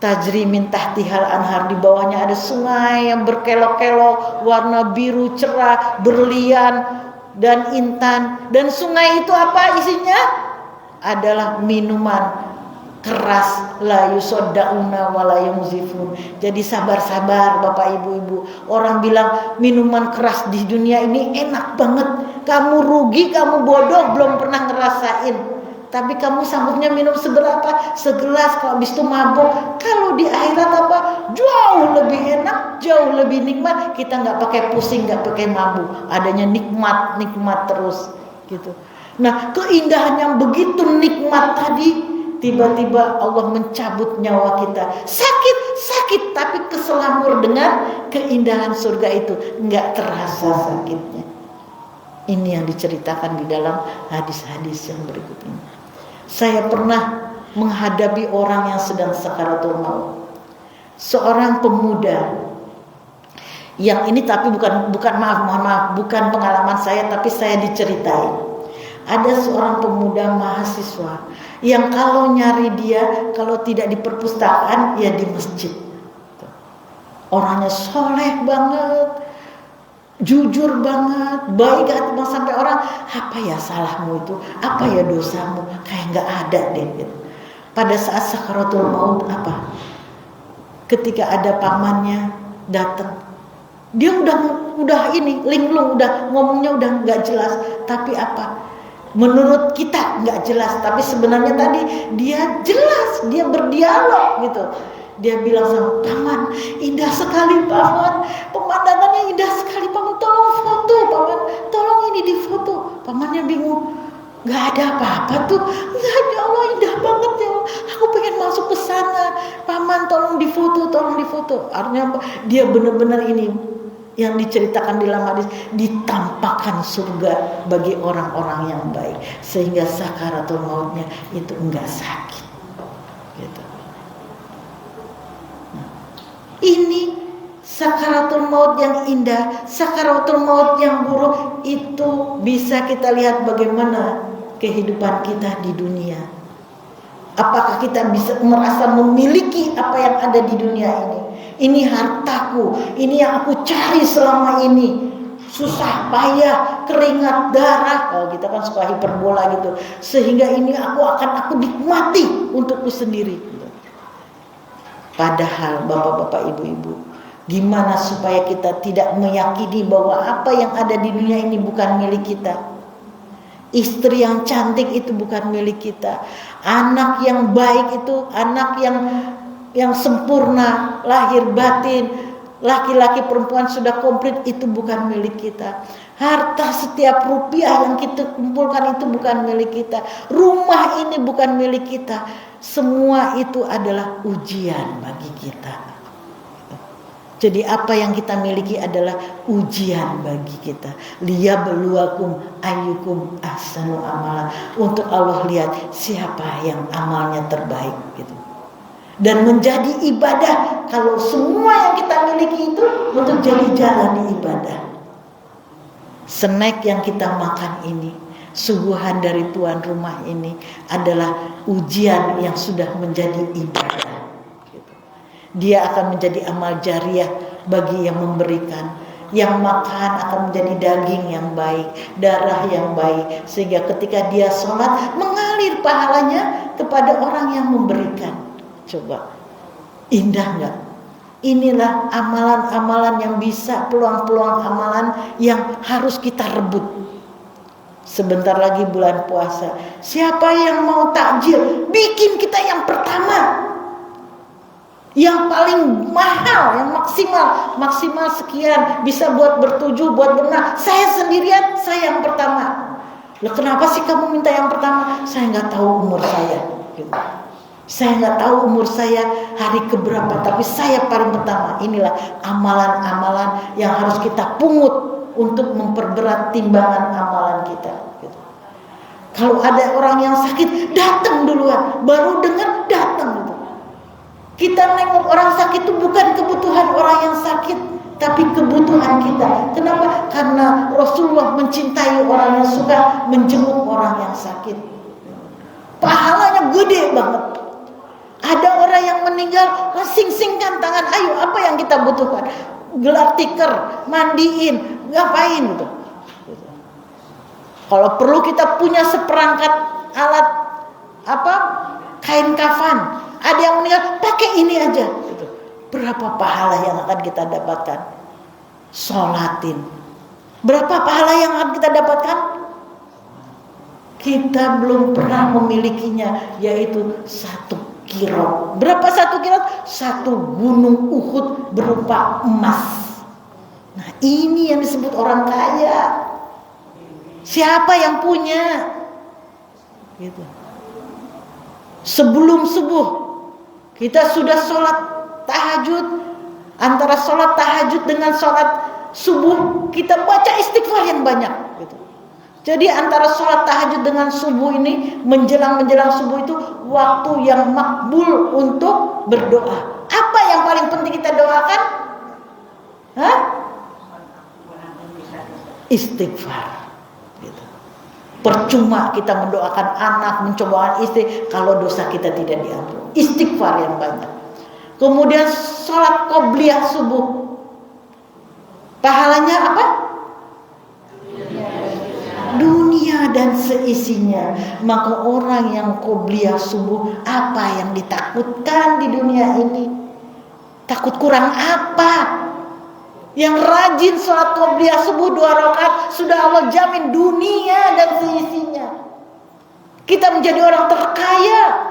Tajri min tahtihal anhar, di bawahnya ada sungai yang berkelok-kelok, warna biru cerah, berlian dan intan. Dan sungai itu apa isinya? Adalah minuman keras, la yusoddauna wa la yunzifun. Jadi sabar-sabar Bapak Ibu-ibu. Orang bilang minuman keras di dunia ini enak banget. Kamu rugi, kamu bodoh, belum pernah ngerasain. Tapi kamu sanggupnya minum seberapa? Segelas, kalau habis itu mabuk. Kalau di akhirat apa? Jauh lebih enak, jauh lebih nikmat. Kita nggak pakai pusing, nggak pakai mabuk. Adanya nikmat terus, gitu. Nah, keindahan yang begitu nikmat tadi, tiba-tiba Allah mencabut nyawa kita. Sakit, tapi keselamur dengan keindahan surga itu, nggak terasa sakitnya. Ini yang diceritakan di dalam hadis-hadis yang berikut ini. Saya pernah menghadapi orang yang sedang sakaratul maut. Seorang pemuda yang ini tapi bukan bukan pengalaman saya, tapi saya diceritain. Ada seorang pemuda mahasiswa yang kalau nyari dia, kalau tidak di perpustakaan ya di masjid. Orangnya soleh banget, jujur banget, baik hati, sampai orang, apa ya salahmu itu, apa ya dosamu, kayak nggak ada deh. Gitu. Pada saat sakaratul maut apa? Ketika ada pamannya datang, dia udah ini linglung, udah ngomongnya udah nggak jelas, tapi apa? Menurut kita nggak jelas, tapi sebenarnya tadi dia jelas, dia berdialog gitu. Dia bilang sama paman, indah sekali paman, pemandangannya indah sekali paman, tolong foto paman, tolong ini difoto. Pamannya bingung, nggak ada apa-apa tuh, nggak ada, Allah indah banget ya Allah. aku pengen masuk ke sana. Paman tolong difoto, tolong difoto. Artinya dia benar-benar ini yang diceritakan di dalam hadis, ditampakkan surga bagi orang-orang yang baik sehingga sakaratul mautnya itu enggak sakit gitu. Nah, ini sakaratul maut yang indah, sakaratul maut yang buruk, itu bisa kita lihat bagaimana kehidupan kita di dunia. Apakah kita bisa merasa memiliki apa yang ada di dunia ini? Ini hartaku, ini yang aku cari selama ini. Susah payah, keringat darah. Kalau kita kan suka hiperbola gitu. Sehingga ini aku nikmati untukku sendiri. Padahal bapak-bapak, ibu-ibu, gimana supaya kita tidak meyakini bahwa apa yang ada di dunia ini bukan milik kita? Istri yang cantik itu bukan milik kita. Anak yang baik itu, anak yang sempurna, lahir batin, laki-laki perempuan sudah komplit, itu bukan milik kita. Harta setiap rupiah yang kita kumpulkan itu bukan milik kita. Rumah ini bukan milik kita. Semua itu adalah ujian bagi kita. Jadi apa yang kita miliki adalah ujian bagi kita. Liyabluwakum ayyukum ahsanu amala. Untuk Allah lihat siapa yang amalnya terbaik gitu. Dan menjadi ibadah kalau semua yang kita miliki itu untuk jadi jalan ibadah. Snack yang kita makan ini, suguhan dari tuan rumah ini adalah ujian yang sudah menjadi ibadah. Dia akan menjadi amal jariah bagi yang memberikan. Yang makan akan menjadi daging yang baik, darah yang baik, sehingga ketika dia sholat mengalir pahalanya kepada orang yang memberikan. Coba, indah nggak? Inilah amalan-amalan yang bisa, peluang-peluang amalan yang harus kita rebut. Sebentar lagi bulan puasa. Siapa yang mau takjil, bikin kita yang pertama. Yang paling mahal, yang maksimal sekian, bisa buat bertujuh, buat berenang. Saya sendirian, saya yang pertama. Loh, kenapa sih kamu minta yang pertama? Saya nggak tahu umur saya. Gitu. Saya nggak tahu umur saya hari keberapa, tapi saya paling pertama. Inilah amalan-amalan yang harus kita pungut untuk memperberat timbangan amalan kita. Gitu. Kalau ada orang yang sakit, datang duluan, baru dengar datang. Gitu. Kita nengok orang sakit itu bukan kebutuhan orang yang sakit, tapi kebutuhan kita. Kenapa? Karena Rasulullah mencintai orang yang suka menjenguk orang yang sakit. Pahalanya gede banget. Ada orang yang meninggal, sing-singkan tangan, ayo apa yang kita butuhkan? Gelar tikar, mandiin, ngapain gitu. Kalau perlu kita punya seperangkat alat kain kafan. Ada yang meninggal, pakai ini aja. Gitu. Berapa pahala yang akan kita dapatkan? Sholatin. Berapa pahala yang akan kita dapatkan? Kita belum pernah memilikinya, yaitu 1 kilo. Berapa 1 kilo? 1 gunung Uhud berupa emas. Nah, ini yang disebut orang kaya. Siapa yang punya? Gitu. Sebelum subuh kita sudah sholat tahajud. Antara sholat tahajud dengan sholat subuh kita baca istighfar yang banyak gitu. Jadi antara sholat tahajud dengan subuh ini, menjelang subuh itu waktu yang makbul untuk berdoa. Apa yang paling penting kita doakan? Istighfar. Percuma kita mendoakan anak, mencobakan istri kalau dosa kita tidak diampuni. Istighfar yang banyak. Kemudian sholat qobliyah subuh. Pahalanya apa? Dunia dan seisinya. Maka orang yang qobliyah subuh, apa yang ditakutkan di dunia ini? Takut kurang apa? Yang rajin sholat qobliyah subuh 2 rakaat, sudah Allah jamin dunia dan seisinya. Kita menjadi orang terkaya.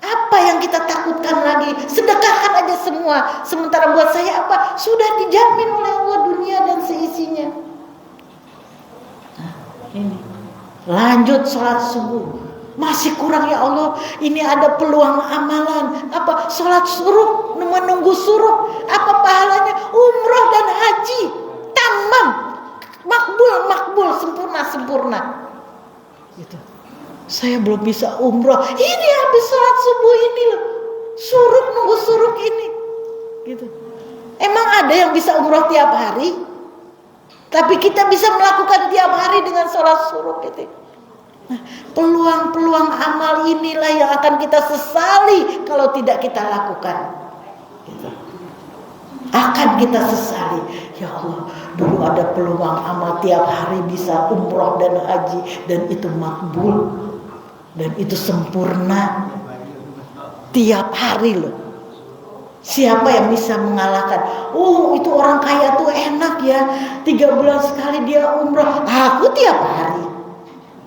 Apa yang kita takutkan lagi? Sedekahkan aja semua. Sementara buat saya apa? Sudah dijamin oleh Allah dunia dan seisinya. Nah, ini. Lanjut sholat subuh. Masih kurang ya Allah. Ini ada peluang amalan. Apa? Sholat suruh, menunggu suruh. Apa pahalanya? Umroh dan haji. Tamam. Makbul, sempurna. Gitu. Saya belum bisa umroh. Ini habis sholat subuh ini loh. Nunggu suruh ini. Gitu. Emang ada yang bisa umroh tiap hari? Tapi kita bisa melakukan tiap hari dengan sholat suruh gitu. Nah, peluang-peluang amal inilah yang akan kita sesali kalau tidak kita lakukan. Gitu. Akan kita sesali. Ya Allah, dulu ada peluang amal tiap hari bisa umroh dan haji, dan itu makbul, dan itu sempurna. Tiap hari loh. Siapa yang bisa mengalahkan? Oh, itu orang kaya tuh enak ya, 3 bulan sekali dia umroh. Aku tiap hari.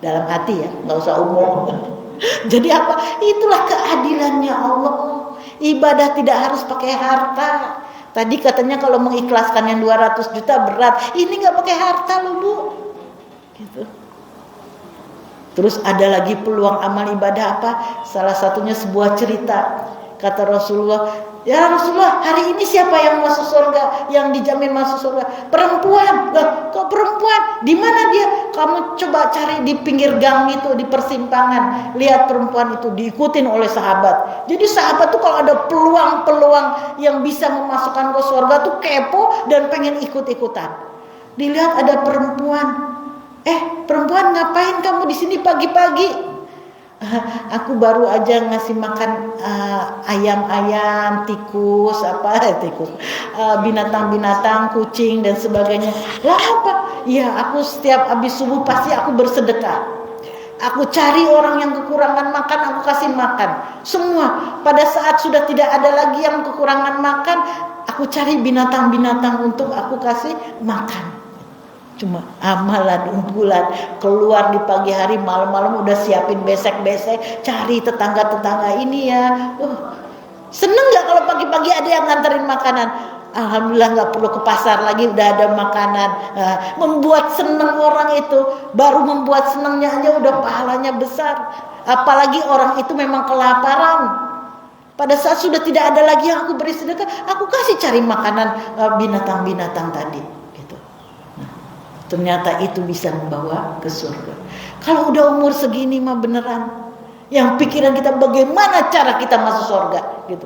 Dalam hati ya, nggak usah umum. Jadi apa? Itulah keadilannya Allah. Ibadah tidak harus pakai harta. Tadi katanya kalau mengikhlaskan yang 200 juta berat. Ini nggak pakai harta loh Bu. Gitu. Terus ada lagi peluang amal ibadah apa? Salah satunya sebuah cerita. Kata Rasulullah, ya Rasulullah, hari ini siapa yang masuk surga, yang dijamin masuk surga? Perempuan. Loh, kok perempuan? Di mana dia? Kamu coba cari di pinggir gang itu, di persimpangan. Lihat perempuan itu diikutin oleh sahabat. Jadi sahabat tuh kalau ada peluang-peluang yang bisa memasukkan ke surga tuh kepo dan pengen ikut-ikutan. Dilihat ada perempuan. Perempuan ngapain kamu di sini pagi-pagi? Aku baru aja ngasih makan ayam-ayam, tikus, binatang-binatang, kucing dan sebagainya. Lah apa? Ya aku setiap habis subuh pasti aku bersedekah. Aku cari orang yang kekurangan makan, aku kasih makan. Semua. Pada saat sudah tidak ada lagi yang kekurangan makan, aku cari binatang-binatang untuk aku kasih makan. Cuma amalan unggulan, keluar di pagi hari, malam-malam udah siapin besek-besek, cari tetangga-tetangga ini ya. Seneng gak kalau pagi-pagi ada yang nganterin makanan? Alhamdulillah gak perlu ke pasar lagi, udah ada makanan. Membuat seneng orang itu, baru membuat senengnya aja udah pahalanya besar. Apalagi orang itu memang kelaparan. Pada saat sudah tidak ada lagi yang aku beri sedekah, aku kasih cari makanan binatang-binatang tadi. Ternyata itu bisa membawa ke surga. Kalau udah umur segini mah beneran, yang pikiran kita bagaimana cara kita masuk surga gitu.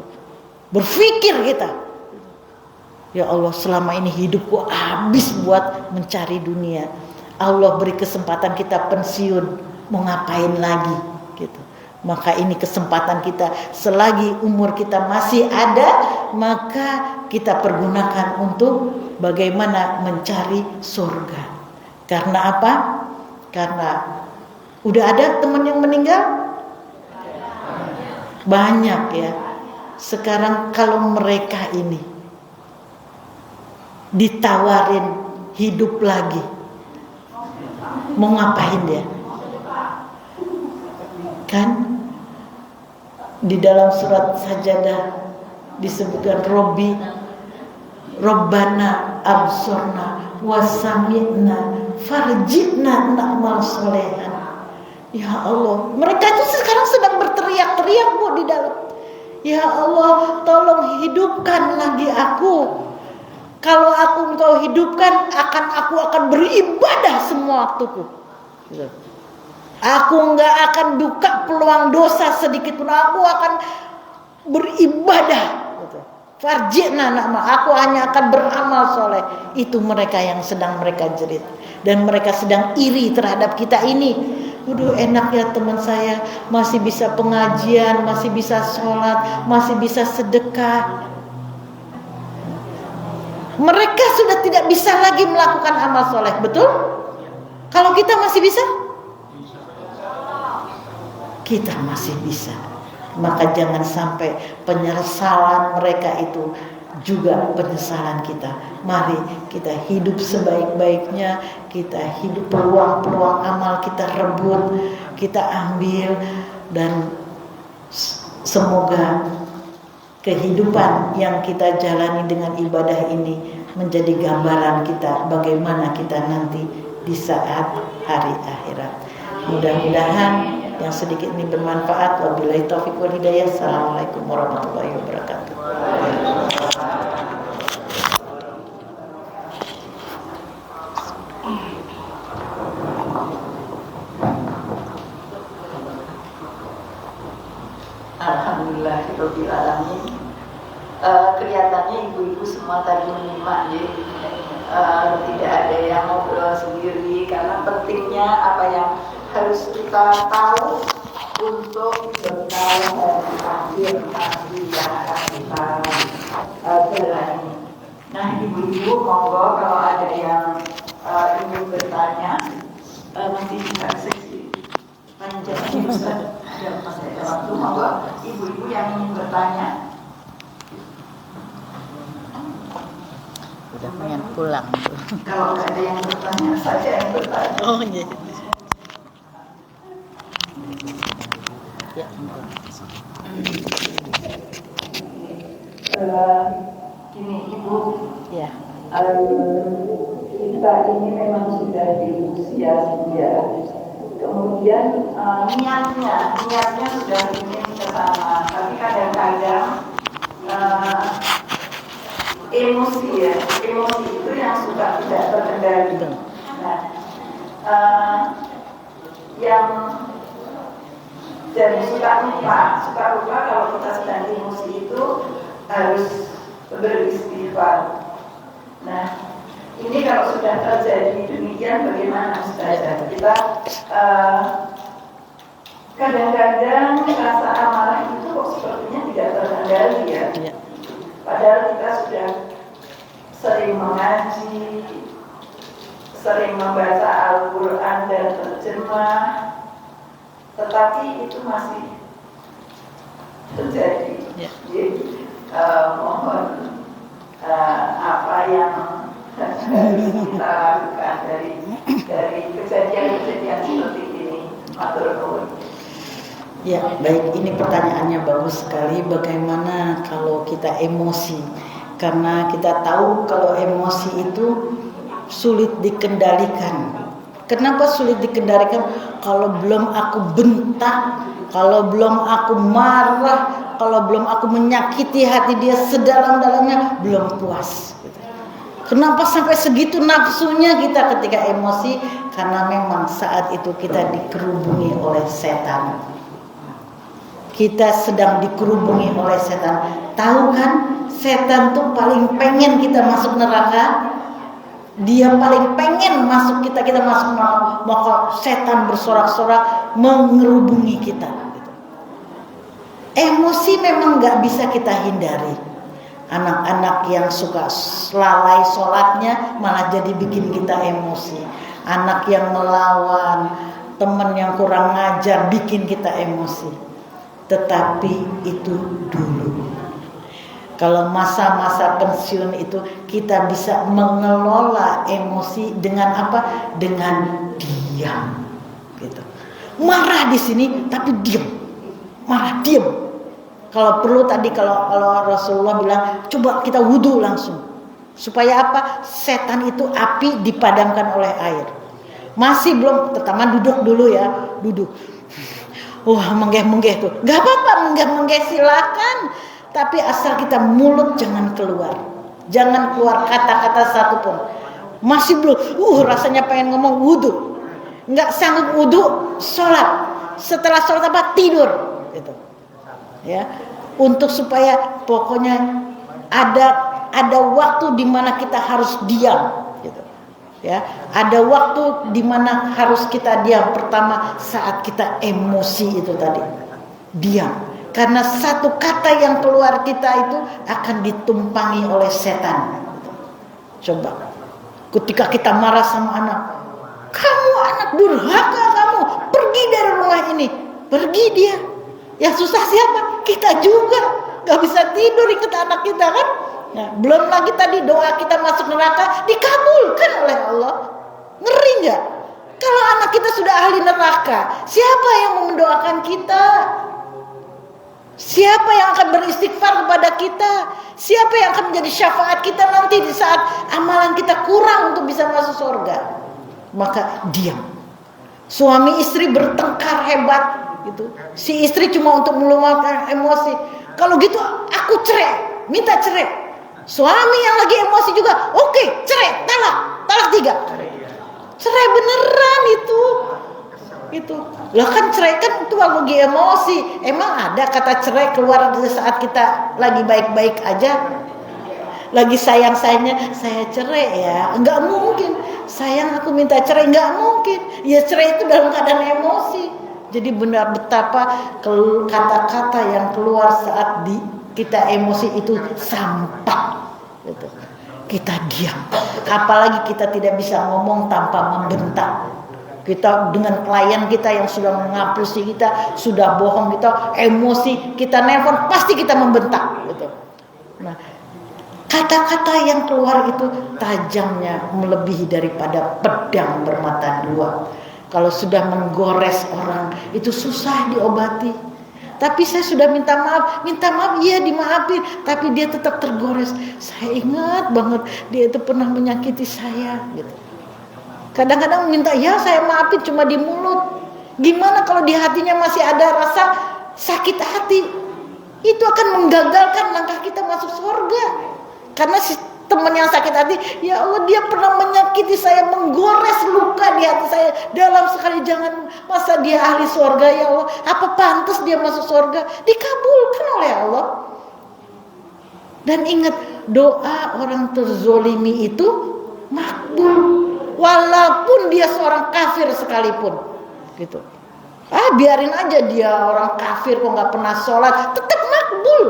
Berpikir kita, ya Allah, selama ini hidupku habis buat mencari dunia. Allah beri kesempatan kita pensiun, mau ngapain lagi gitu. Maka ini kesempatan kita, selagi umur kita masih ada, maka kita pergunakan untuk bagaimana mencari surga. Karena apa? Karena udah ada teman yang meninggal? Banyak ya. Sekarang kalau mereka ini ditawarin hidup lagi, mau ngapain dia? Kan di dalam surat Sajadah disebutkan Robbana absorna wasami'na farjitna na'mal solehan. Ya Allah, mereka itu sekarang sedang berteriak-teriak Bu di dalam. Ya Allah, tolong hidupkan lagi aku. Kalau Engkau hidupkan, aku akan beribadah semua waktuku. Aku enggak akan buka peluang dosa sedikit pun. Aku akan beribadah. Farjina nama, aku hanya akan beramal soleh. Itu mereka yang sedang mereka jerit. Dan mereka sedang iri terhadap kita ini. Waduh, enak ya teman saya, masih bisa pengajian, masih bisa sholat, masih bisa sedekah. Mereka sudah tidak bisa lagi melakukan amal soleh, betul? Kalau kita masih bisa? Kita masih bisa. Maka jangan sampai penyesalan mereka itu juga penyesalan kita. Mari kita hidup sebaik-baiknya, kita hidup peluang-peluang amal kita rebut, kita ambil, dan semoga kehidupan yang kita jalani dengan ibadah ini menjadi gambaran kita bagaimana kita nanti di saat hari akhirat. Mudah-mudahan yang sedikit ini bermanfaat. Wabillahi taufiq wal hidayah. Assalamualaikum warahmatullahi wabarakatuh. Alhamdulillahirabbil alamin. Kelihatannya ibu-ibu semua tadi menyimak ya. Tidak ada yang ngobrol sendiri karena pentingnya apa yang harus kita tahu untuk bekal dari akhir nanti yang akan kita jalani. Nah, ibu-ibu monggo kalau ada yang ingin bertanya nanti kita sesi panjang Ustaz. Masih ada waktu, monggo ibu-ibu yang ingin bertanya. Udah pengen pulang. Kalau nggak ada yang bertanya, saya yang bertanya. Oh iya. Ya. Gini ibu, Ya. kita ini memang sudah di usia senja. Kemudian niatnya sudah ingin ke sana, tapi kadang-kadang emosi itu yang suka tidak terkendali. Nah, yang jadi suka lupa kalau kita sedang emosi itu harus beristighfar. Nah, ini kalau sudah terjadi demikian bagaimana Ustazah? Kita kadang-kadang rasa amarah itu kok sepertinya tidak terkendali ya. Padahal kita sudah sering mengaji, sering membaca Al-Quran dan terjemah, tetapi itu masih terjadi. Jadi mohon apa yang harus kita lakukan dari kejadian-kejadian seperti ini. Matur nuwun. Ya, baik, ini pertanyaannya bagus sekali. Bagaimana kalau kita emosi? Karena kita tahu kalau emosi itu sulit dikendalikan. Kenapa sulit dikendalikan? Kalau belum aku bentak, kalau belum aku marah, kalau belum aku menyakiti hati dia sedalam-dalamnya, belum puas. Kenapa sampai segitu nafsunya kita ketika emosi? Karena memang saat itu kita dikerubungi oleh setan. Kita sedang dikerubungi oleh setan. Tahu kan, setan tuh paling pengen kita masuk neraka. Dia paling pengen kita masuk neraka. Maka setan bersorak-sorak mengerubungi kita. Emosi memang nggak bisa kita hindari. Anak-anak yang suka lalai sholatnya malah jadi bikin kita emosi. Anak yang melawan, teman yang kurang ngajar bikin kita emosi. Tetapi itu dulu. Kalau masa-masa pensiun itu kita bisa mengelola emosi dengan apa? Dengan diam. Gitu. Marah di sini tapi diam. Marah diam. Kalau perlu tadi kalau Rasulullah bilang coba kita wudhu langsung. Supaya apa? Setan itu api dipadamkan oleh air. Masih belum, pertama duduk dulu ya, duduk. Wah, menggeh-menggeh tuh. Gak apa-apa menggeh-menggeh silakan. Tapi asal kita mulut jangan keluar. Jangan keluar kata-kata satupun. Masih belum, rasanya pengen ngomong wudhu. Nggak sanggup wudhu, sholat. Setelah sholat apa? Tidur. Gitu. Ya, untuk supaya pokoknya ada waktu di mana kita harus diam. Gitu. Ya, ada waktu di mana harus kita diam. Pertama saat kita emosi itu tadi, diam. Karena satu kata yang keluar kita itu akan ditumpangi oleh setan. Coba, ketika kita marah sama anak, kamu anak durhaka kamu, pergi dari rumah ini, pergi dia. Yang susah siapa? Kita juga, gak bisa tidur ikut anak kita kan? Nah, belum lagi tadi doa kita masuk neraka dikabulkan oleh Allah. Ngeri nggak? Kalau anak kita sudah ahli neraka, siapa yang mau mendoakan kita? Siapa yang akan beristighfar kepada kita? Siapa yang akan menjadi syafaat kita nanti di saat amalan kita kurang untuk bisa masuk surga? Maka diam. Suami istri bertengkar hebat, gitu. Si istri cuma untuk meluapkan emosi. Kalau gitu aku cerai, minta cerai. Suami yang lagi emosi juga, oke, cerai, talak 3. Cerai beneran itu. Lah kan cerai kan itu lagi emosi. Emang ada kata cerai keluar saat kita lagi baik-baik aja? Lagi sayang-sayangnya saya cerai ya, enggak mungkin. Sayang aku minta cerai, enggak mungkin. Ya cerai itu dalam keadaan emosi. Jadi benar betapa kata-kata yang keluar saat kita emosi itu sampah gitu. Kita diam. Apalagi kita tidak bisa ngomong tanpa membentak. Kita dengan klien kita yang sudah mengapusi kita, sudah bohong kita, emosi, kita nelpon, pasti kita membentak gitu. Nah, kata-kata yang keluar itu tajamnya melebihi daripada pedang bermata 2. Kalau sudah menggores orang itu susah diobati. Tapi saya sudah minta maaf, iya dimaafin, tapi dia tetap tergores. Saya ingat banget dia itu pernah menyakiti saya gitu. Kadang-kadang minta ya saya maafin cuma di mulut. Gimana kalau di hatinya masih ada rasa sakit hati? Itu akan menggagalkan langkah kita masuk surga. Karena si teman yang sakit hati, ya Allah dia pernah menyakiti saya, menggores luka di hati saya dalam sekali. Jangan masa dia ahli surga ya Allah, apa pantas dia masuk surga? Dikabulkan oleh Allah. Dan ingat, doa orang terzolimi itu makbul, walaupun dia seorang kafir sekalipun gitu. Biarin aja dia orang kafir kok nggak pernah sholat, tetap makbul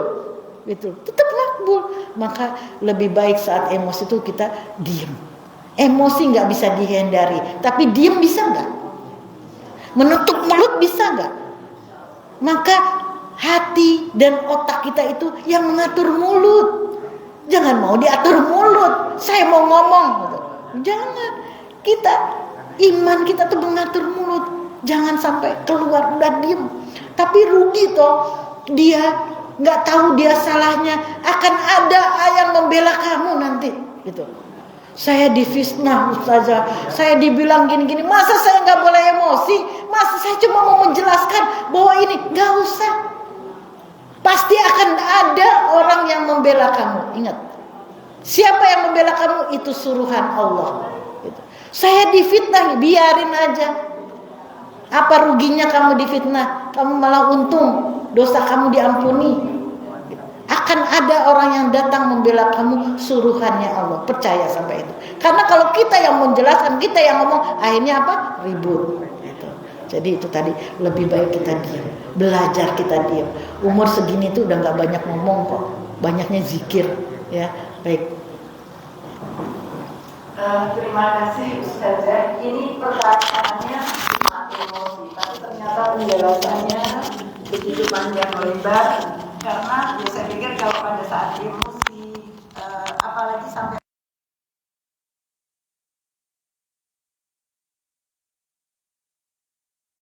gitu, tetap makbul. Maka lebih baik saat emosi itu kita diam. Emosi nggak bisa dihindari, tapi diam bisa nggak? Menutup mulut bisa nggak? Maka hati dan otak kita itu yang mengatur mulut. Jangan mau diatur mulut. Saya mau ngomong gitu. Jangan. Kita iman kita tuh mengatur mulut. Jangan sampai keluar udah diem. Tapi rugi toh dia nggak tahu dia salahnya. Akan ada yang membela kamu nanti gitu. Saya difitnah ustazah, saya dibilang gini-gini. Masa saya nggak boleh emosi? Masa saya cuma mau menjelaskan bahwa ini nggak usah. Pasti akan ada orang yang membela kamu. Ingat, siapa yang membela kamu itu suruhan Allah. Gitu. Saya difitnah, biarin aja. Apa ruginya kamu difitnah? Kamu malah untung, dosa kamu diampuni. Akan ada orang yang datang membela kamu, suruhannya Allah. Percaya sampai itu. Karena kalau kita yang menjelaskan, kita yang ngomong, akhirnya apa? Ribut. Gitu. Jadi itu tadi, lebih baik kita diam. Belajar kita diam. Umur segini tuh udah gak banyak ngomong kok. Banyaknya zikir. Ya, baik. Terima kasih Ustazah. Ini pertanyaannya emosi, tapi ternyata penjelasannya begitu panjang lebar. Karena saya pikir kalau pada saat emosi